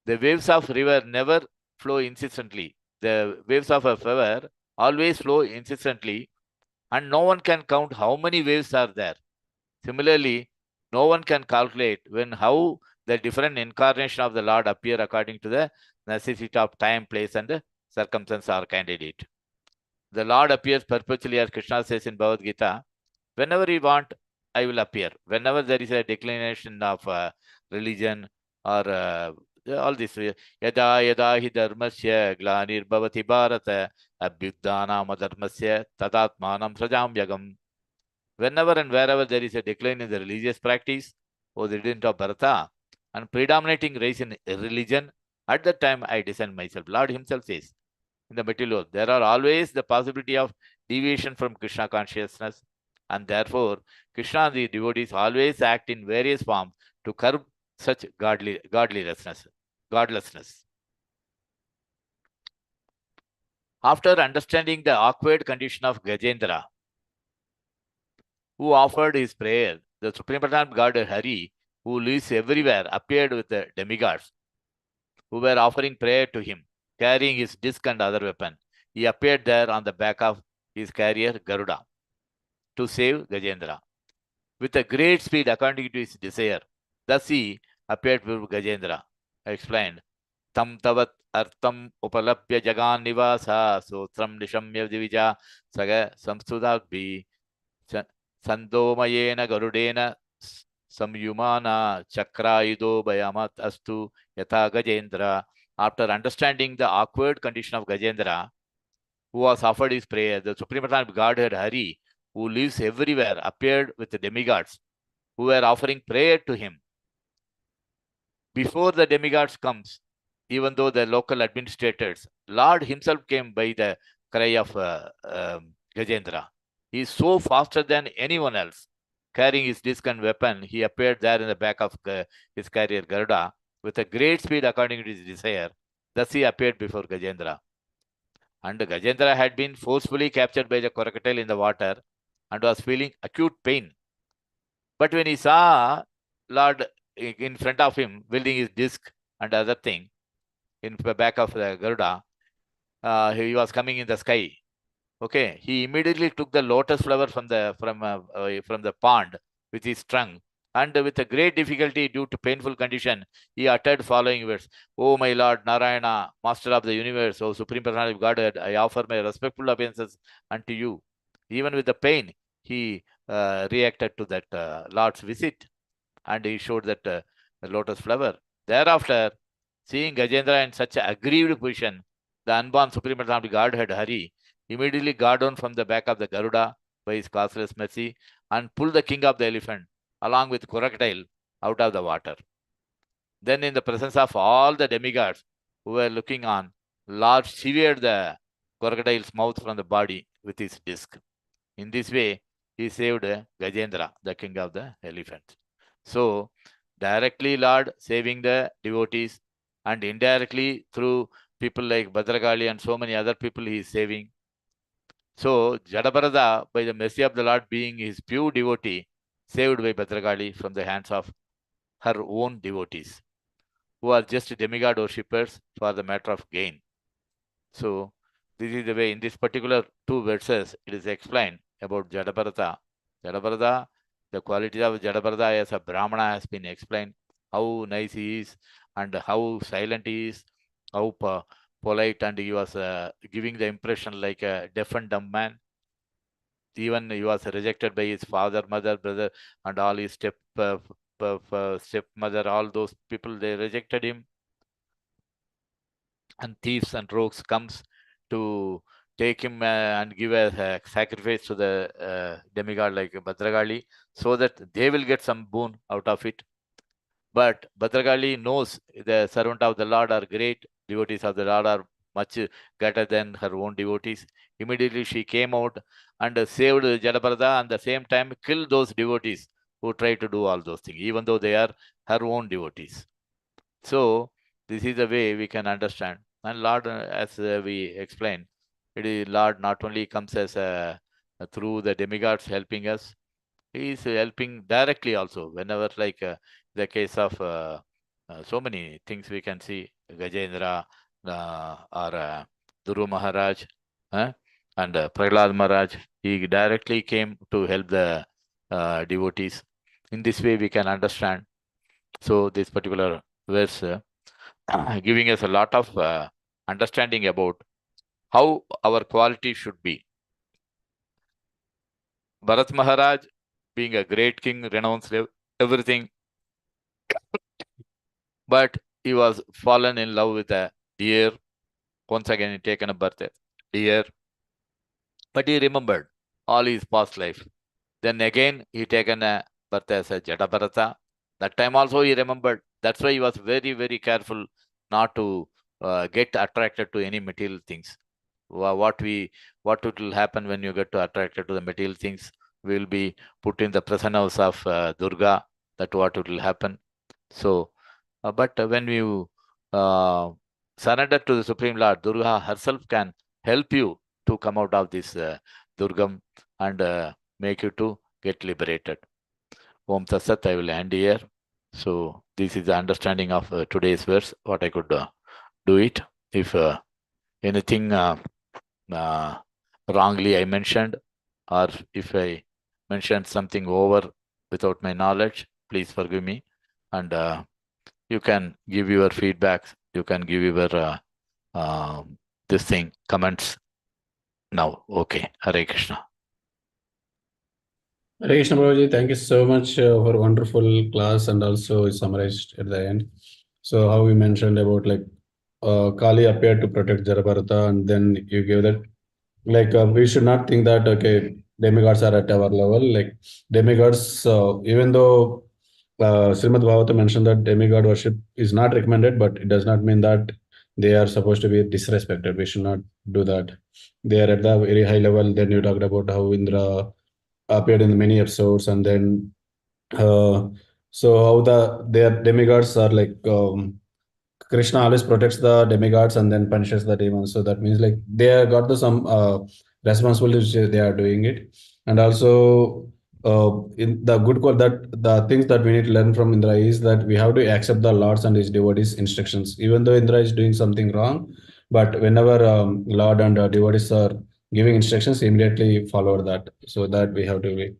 The waves of river never flow incessantly. The waves of a river always flow incessantly, and no one can count how many waves are there. Similarly, no one can calculate how the different incarnation of the Lord appear according to the necessity of time, place, and circumstance or candidate. The Lord appears perpetually, as Krishna says in Bhagavad Gita, whenever you want, I will appear. Whenever there is a declination of religion or all this, yada yada hi dharmasya glanir bhavati bharata abhyudhanam adharmasya tadatmanam sajamyagam. Whenever and wherever there is a decline in the religious practice or the didn't of Bharata and predominating rise in religion, at that time I descend myself. Lord himself says in the material world, there are always the possibility of deviation from Krishna consciousness, and therefore Krishna and the devotees always act in various forms to curb such godlessness. After understanding the awkward condition of Gajendra, who offered his prayer, the Supreme Personality of God Hari, who lives everywhere, appeared with the demigods who were offering prayer to him, carrying his disc and other weapon. He appeared there on the back of his carrier Garuda to save Gajendra with a great speed according to his desire. Thus he appeared with Gajendra. I explained, Tam tavat artam upalapya jagan nivasa sotram nishamya divija saga samsudabhi Sandomayena Garudena Samyumana Chakrayudo Bayamat Astu Yatha Gajendra. After understanding the awkward condition of Gajendra, who was offered his prayer, the Supreme Personality of Godhead Hari, who lives everywhere, appeared with the demigods who were offering prayer to him. Before the demigods comes, even though the local administrators, Lord himself came by the cry of Gajendra. He is so faster than anyone else. Carrying his disc and weapon, he appeared there in the back of his carrier Garuda with a great speed according to his desire. Thus he appeared before Gajendra. And Gajendra had been forcefully captured by the crocodile in the water and was feeling acute pain. But when he saw Lord in front of him, wielding his disc and other thing in the back of the Garuda, he was coming in the sky. Okay, he immediately took the lotus flower from the pond with his trunk, and with a great difficulty due to painful condition, he uttered following words: "O my Lord Narayana, Master of the universe, O Supreme Personality of Godhead, I offer my respectful obeisances unto you." Even with the pain, he reacted to that Lord's visit, and he showed that lotus flower. Thereafter, seeing Gajendra in such an aggrieved position, the unborn Supreme Personality of Godhead Hari immediately got down from the back of the Garuda by his causeless mercy and pulled the king of the elephant along with crocodile out of the water. Then in the presence of all the demigods who were looking on, Lord severed the crocodile's mouth from the body with his disc. In this way, he saved Gajendra, the king of the elephants. So, directly Lord saving the devotees, and indirectly through people like Bhadragali and so many other people he is saving. So, Jadabarada, by the mercy of the Lord being his pure devotee, saved by Bhadragali from the hands of her own devotees, who are just demigod worshippers for the matter of gain. So, this is the way in this particular two verses it is explained about Jadabarata. Jadabarata, the quality of Jadabarata as a Brahmana has been explained, how nice he is and how silent he is, how polite, and he was giving the impression like a deaf and dumb man. Even he was rejected by his father, mother, brother, and all his stepmother, all those people, they rejected him. And thieves and rogues comes to take him and give a sacrifice to the demigod like Bhadragali, so that they will get some boon out of it. But Bhadragali knows the servant of the Lord are great, devotees of the Lord are much greater than her own devotees. Immediately she came out and saved Jalaparada, and at the same time killed those devotees who try to do all those things, even though they are her own devotees. So this is the way we can understand. And Lord, as we explained, it is Lord not only comes as through the demigods helping us, he is helping directly also. Whenever, like the case of so many things we can see, Gajendra or Duru Maharaj and Prahlad Maharaj, he directly came to help the devotees. In this way, we can understand. So this particular verse giving us a lot of understanding about how our quality should be. Bharat Maharaj, being a great king, renounced everything, but he was fallen in love with a deer. Once again, he taken a birth as deer, but he remembered all his past life. Then again, he taken a birth as a Jadabarata. That time also he remembered. That's why he was very, very careful not to get attracted to any material things. What will happen when you get attracted to the material things? We will be put in the presence of Durga. That what will happen. So, but when you surrender to the Supreme Lord, Durga herself can help you to come out of this Durgam and make you to get liberated. Om Tat Sat, I will end here. So this is the understanding of today's verse, what I could do it. If anything wrongly I mentioned, or if I mentioned something over without my knowledge, please forgive me. And you can give your feedbacks. You can give your this thing, comments now. Okay. Hare Krishna. Hare Krishna Prabhuji, thank you so much for wonderful class, and also summarized at the end. So how we mentioned about like Kali appeared to protect Jarabharata, and then you gave that like we should not think that okay demigods are at our level. Like demigods, even though Srimad Bhagavata mentioned that demigod worship is not recommended, but it does not mean that they are supposed to be disrespected. We should not do that. They are at the very high level. Then you talked about how Indra appeared in many episodes, and then so how their demigods are like Krishna always protects the demigods and then punishes the demons. So that means like they have got the some responsibilities they are doing it, and also in the good call that the things that we need to learn from Indra is that we have to accept the Lord's and his devotees instructions, even though Indra is doing something wrong. But whenever Lord and devotees are giving instructions, immediately follow that. So that we have to be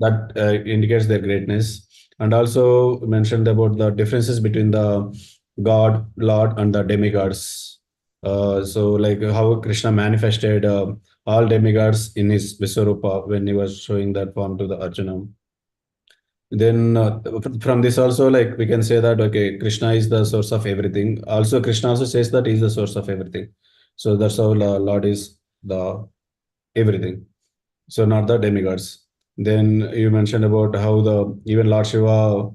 that indicates their greatness. And also mentioned about the differences between the God, Lord, and the demigods. So like how Krishna manifested all demigods in his Viswarupa when he was showing that form to the Arjuna. Then from this also, like we can say that okay, Krishna is the source of everything. Also, Krishna also says that he is the source of everything. So that's how Lord is the everything. So not the demigods. Then you mentioned about how even Lord Shiva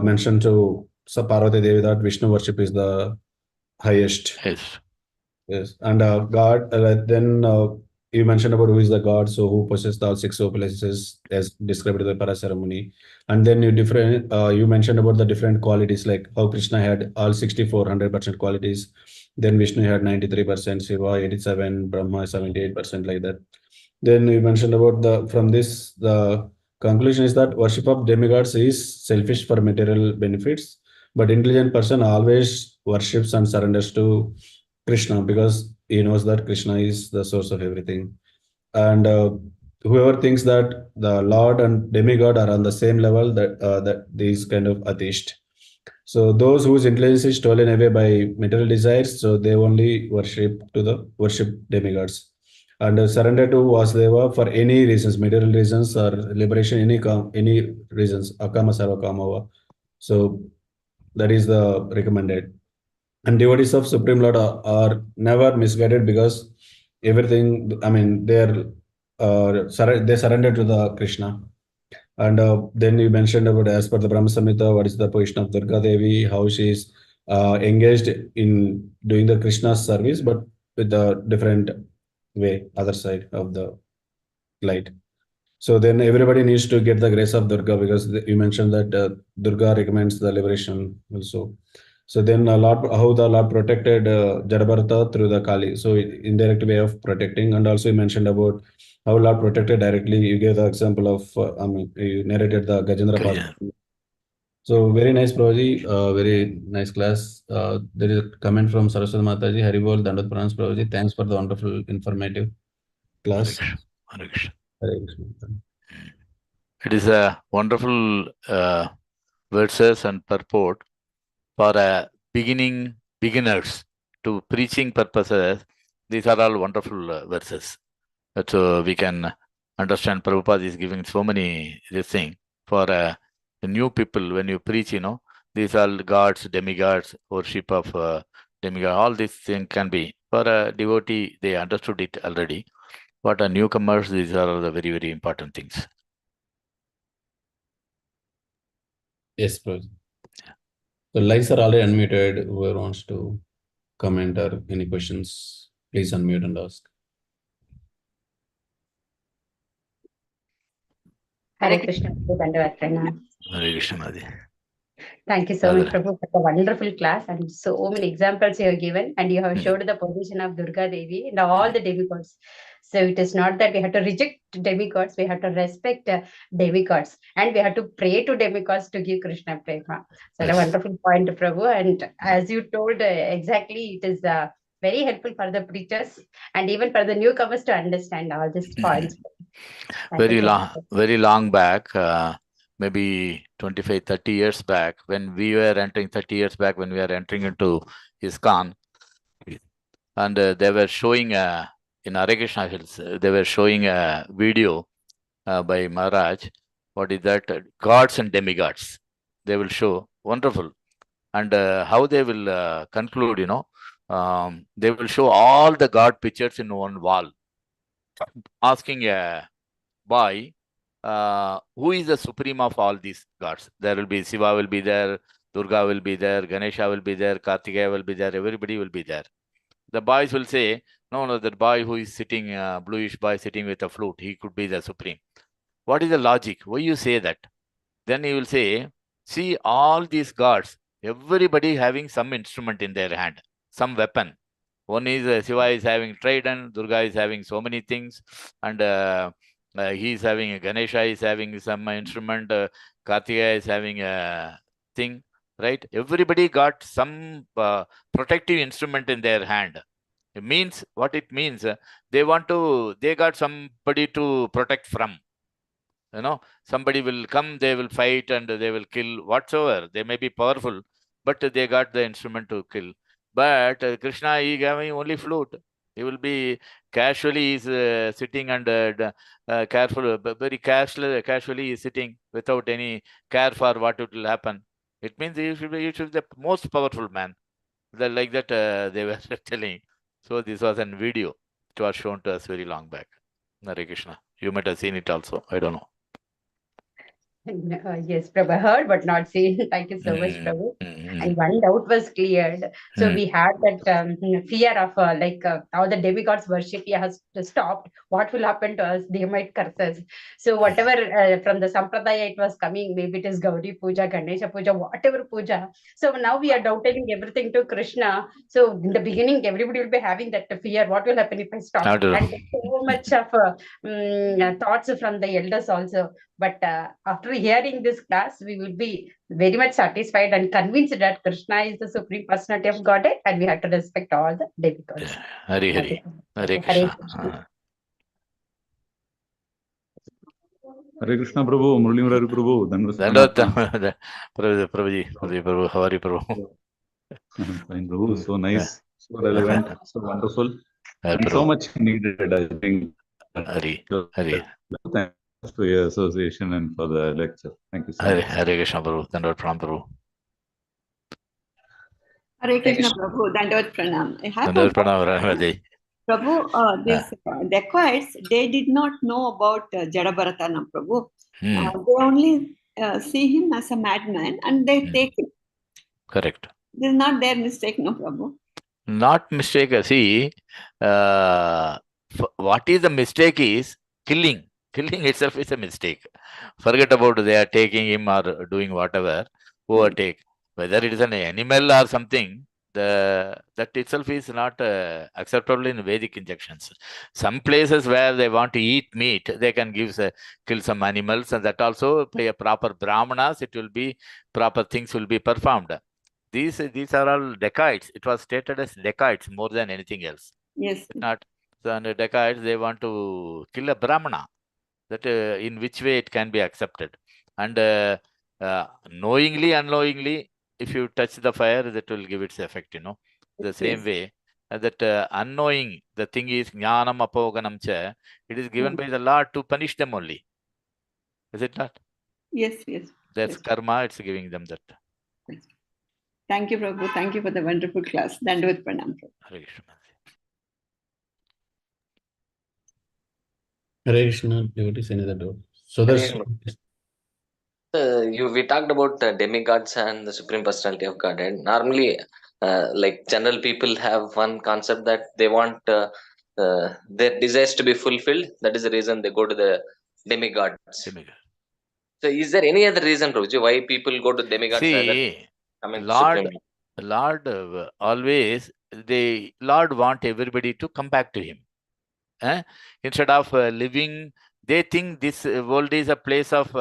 mentioned to Parvati Devi that Vishnu worship is the highest. Yes. Yes, and God. Then you mentioned about who is the God, so who possesses all six places as described in the para ceremony, and then you mentioned about the different qualities, like how Krishna had all 100% qualities, then Vishnu had 93%, Shiva 87, Brahma 78%, like that. Then you mentioned about the conclusion is that worship of demigods is selfish for material benefits, but intelligent person always worships and surrenders to Krishna because he knows that Krishna is the source of everything. And whoever thinks that the Lord and demigod are on the same level, that these kind of atheist. So those whose intelligence is stolen away by material desires, so they only worship demigods and surrender to Vasudeva for any reasons, material reasons or liberation, any reasons, akama sarva kamava. So that is the recommended. And devotees of Supreme Lord are never misguided because everything, I mean, they surrender to the Krishna. And then you mentioned about, as per the Brahma Samhita, what is the position of Durga Devi, how she is engaged in doing the Krishna's service, but with a different way, other side of the light. So then everybody needs to get the grace of Durga because you mentioned that Durga recommends the liberation also. So then how the Lord protected Jadabharata through the Kali. So indirect way of protecting, and also you mentioned about how Lord protected directly. You gave the example of, you narrated the Gajendra Path. Yeah. So very nice, Prabhuji. Very nice class. There is a comment from Saraswati Mataji. Haribol, Dandat Pranams, Prabhuji. Thanks for the wonderful, informative class. Hare Krishna. Hare Krishna. It is a wonderful verses and purport for beginners to preaching purposes. These are all wonderful verses. So we can understand Prabhupada is giving so many this thing for the new people. When you preach, these are gods, demigods, worship of demigod. All these things can be for a devotee. They understood it already. But a newcomers, these are the very, very important things. Yes, Prabhuji. The lines are already unmuted. Whoever wants to comment or any questions, please unmute and ask. Hare Krishna, Prabhu, Dandavat Pranam. Hare Krishna, Madi. Thank you so much, Adara. Prabhu, for the wonderful class and so many examples you have given, and you have showed the position of Durga Devi and all the demigods. So it is not that we have to reject demigods, we have to respect demigods, and we have to pray to demigods to give Krishna prema. So Yes. a wonderful point, Prabhu. And as you told exactly, it is very helpful for the preachers and even for the newcomers to understand all these points. Thank you so much. Very long back, maybe 25, 30 years back, when we were entering, 30 years back, when we were entering into ISKCON, and they were showing in Hare Krishna Hills, they were showing a video by Maharaj. What is that? Gods and demigods. They will show wonderful, and how they will conclude. They will show all the god pictures in one wall, asking a boy, who is the supreme of all these gods? There will be Shiva will be there, Durga will be there, Ganesha will be there, Kartikeya will be there, everybody will be there. The boys will say, no, that boy who is sitting, bluish boy sitting with a flute, he could be the supreme. What is the logic? Why you say that? Then he will say, see all these gods, everybody having some instrument in their hand, some weapon. One is Shiva is having trident, Durga is having so many things, and he is having Ganesha is having some instrument, Kartikeya is having a thing, right? Everybody got some protective instrument in their hand. It means what it means. They got somebody to protect from. Somebody will come, they will fight and they will kill whatsoever. They may be powerful, but they got the instrument to kill. But Krishna, he gave only flute. He will be casually sitting and careful, very casually sitting without any care for what it will happen. It means he should be the most powerful man. Like that they were telling. So this was a video. It was shown to us very long back. Hare Krishna. You might have seen it also. I don't know. Yes, Prabhu, I heard but not seen. Thank you so much, Prabhu. And one doubt was cleared. So we had that fear of how the demigods worship has stopped. What will happen to us? They might curse us. So whatever from the Sampradaya it was coming, maybe it is Gauri Puja, Ganesha Puja, whatever Puja. So now we are doubting everything to Krishna. So in the beginning, everybody will be having that fear. What will happen if I stop? I don't know. And so much of thoughts from the elders also. But after hearing this class, we will be very much satisfied and convinced that Krishna is the supreme personality of Godhead, and we have to respect all the demigods. Hari Thank Hari. you. Hare Hare Krishna. Krishna. Hare Krishna Prabhu, Murali Prabhu, Dandavad, Prabhuji, how are you, Prabhu? Fine, Prabhu, so nice, so relevant, so wonderful, Hare and so Prabhu. much needed, I think. Hari. Thanks for your association and for the lecture. Thank you so Hare much. Hare Krishna, Prabhu. Dandavad Pranam, Prabhu. Hare Krishna Prabhu, Dandavat Pranam. I have a Dandavad Pranam, Ramadi. Prabhu, these dacoits, they did not know about Jadabharatana, Prabhu. They only see him as a madman and they take him. Correct. This is not their mistake, no, Prabhu. Not mistake. See, what is the mistake is killing. Killing itself is a mistake. Forget about they are taking him or doing whatever. Overtake. Whether it is an animal or something, that itself is not acceptable in Vedic injunctions. Some places where they want to eat meat, they can kill some animals, and that also by a proper brahmanas, it will be proper things will be performed. These are all dacoits. It was stated as dacoits more than anything else. Yes. Not so under dacoits, they want to kill a brahmana. That in which way it can be accepted, and knowingly, unknowingly, if you touch the fire, that will give its effect. The same way that unknowing the thing is jnanam apoganam cha. It is given by the Lord to punish them only. Is it not? Yes. That's yes. karma. It's giving them that. Yes. Thank you, Prabhu. Thank you for the wonderful class. Dandavat Pranam, Prabhu. Hare Krishna. Hare Krishna, devotees, any other doubt? So that's We talked about demigods and the supreme personality of Godhead. Normally, like general people have one concept that they want their desires to be fulfilled. That is the reason they go to the demigods. Demigod. So, is there any other reason, Roji, why people go to demigods rather See, than Lord, supreme? always the Lord want everybody to come back to Him. Instead of living, they think this world is a place of.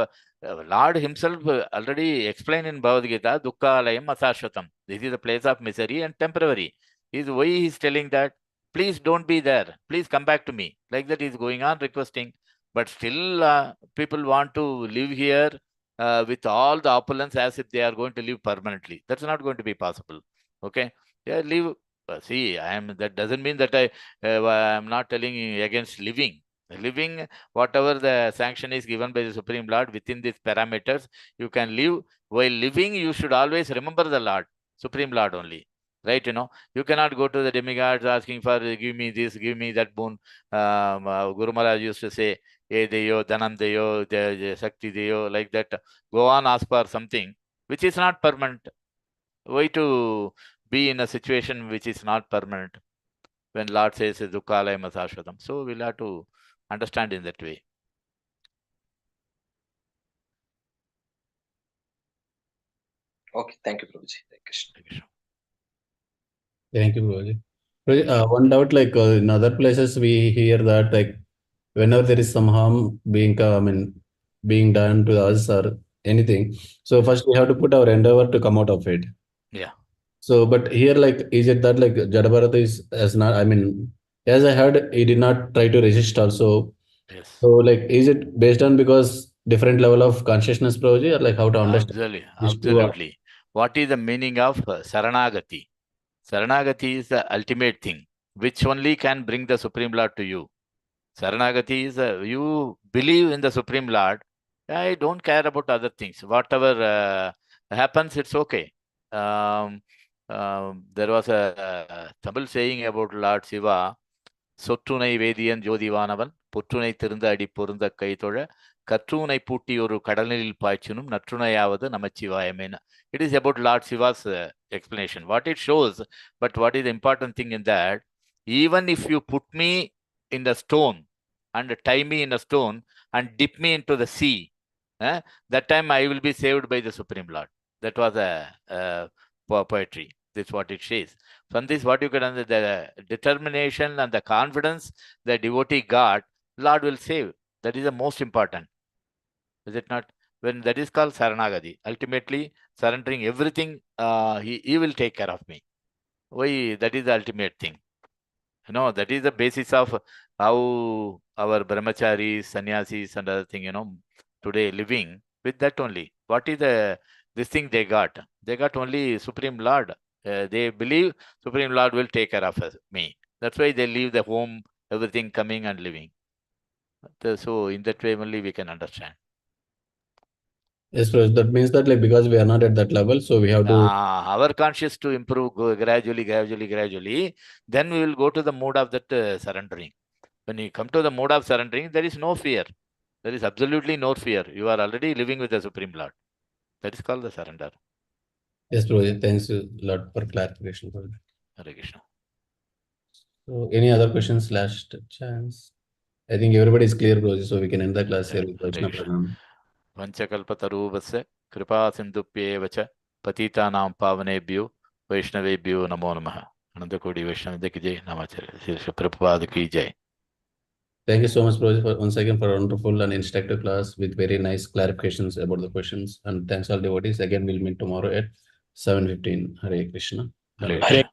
Lord Himself already explained in Bhagavad Gita, Dukkha Alayam Asashvatam. This is a place of misery and temporary. Is why He's telling that, please don't be there. Please come back to me. Like that He's going on requesting. But still, people want to live here with all the opulence as if they are going to live permanently. That's not going to be possible. Okay? Yeah, live. See, that doesn't mean that I'm not telling you against living. Living, whatever the sanction is given by the Supreme Lord within these parameters, you can live. While living, you should always remember the Lord, Supreme Lord only. Right? You cannot go to the demigods asking for, give me this, give me that boon. Guru Maharaj used to say, Ye Deyo, Dhanam Deyo, Shakti Deyo, like that. Go on, ask for something which is not permanent. Why to be in a situation which is not permanent when Lord says Dukkalaya Masashvatam? So we'll have to understand in that way. Okay, thank you, Prabhuji. thank you, Prabhuji. One doubt, like in other places, we hear that like whenever there is some harm being being done to us or anything, so first we have to put our endeavor to come out of it. Yeah. So, but here, like, is it that like Jadabharata is as not? As I heard, he did not try to resist also. Yes. So, like, is it based on because different level of consciousness, Prabhuji, or like how to understand? Absolutely. What is the meaning of Saranagati? Saranagati is the ultimate thing, which only can bring the Supreme Lord to you. Saranagati is you believe in the Supreme Lord. I don't care about other things. Whatever happens, it's okay. There was a Tamil saying about Lord Shiva. சொற்றுனை வேதியன் ஜோதிவானவன் பொற்றுனை திருந்த அடி பொருந்த கைதொழ கற்றுனை பூட்டி ஒரு கடலில் பாய்ச்சினும் நற்றுணையாவது நமச்சிவாயமேன. It is about Lord Shiva's explanation. What it shows, but what is the important thing in that, even if you put me in the stone and tie me in a stone and dip me into the sea, that time I will be saved by the Supreme Lord. That was a poetry. This is what it says. From this, what you can understand, the determination and the confidence the devotee got, Lord will save. That is the most important. Is it not? When that is called Saranagati. Ultimately, surrendering everything, he will take care of me. Why? That is the ultimate thing. That is the basis of how our brahmacharis, sannyasis, and other thing, today living with that only. What is this thing they got? They got only Supreme Lord. They believe Supreme Lord will take care of me. That's why they leave the home, everything coming and living. So in that way only we can understand. Yes, Prabhu. That means that because we are not at that level, so we have to. Our conscious to improve gradually. Then we will go to the mood of that surrendering. When you come to the mode of surrendering, there is no fear. There is absolutely no fear. You are already living with the Supreme Lord. That is called the surrender. Yes, Prabhu. Thanks a lot for clarification. Hare Krishna. So, any other questions? Last chance. I think everybody is clear, Prabhu. So we can end the class here with Vaishnava Pranam. Vanchakalpatarubhasya kripa sindhupyeva cha patitanam pavanebhyo vaishnavebhyo namo namaha. Ananda Kodi Vaishnava ki jai. Namacharya Sri Prabhupada ki jai. Thank you so much, Prabhu, once again for a wonderful and instructive class with very nice clarifications about the questions. And thanks all devotees. Again, we'll meet tomorrow at 7:15. Hare Krishna. Hare Krishna.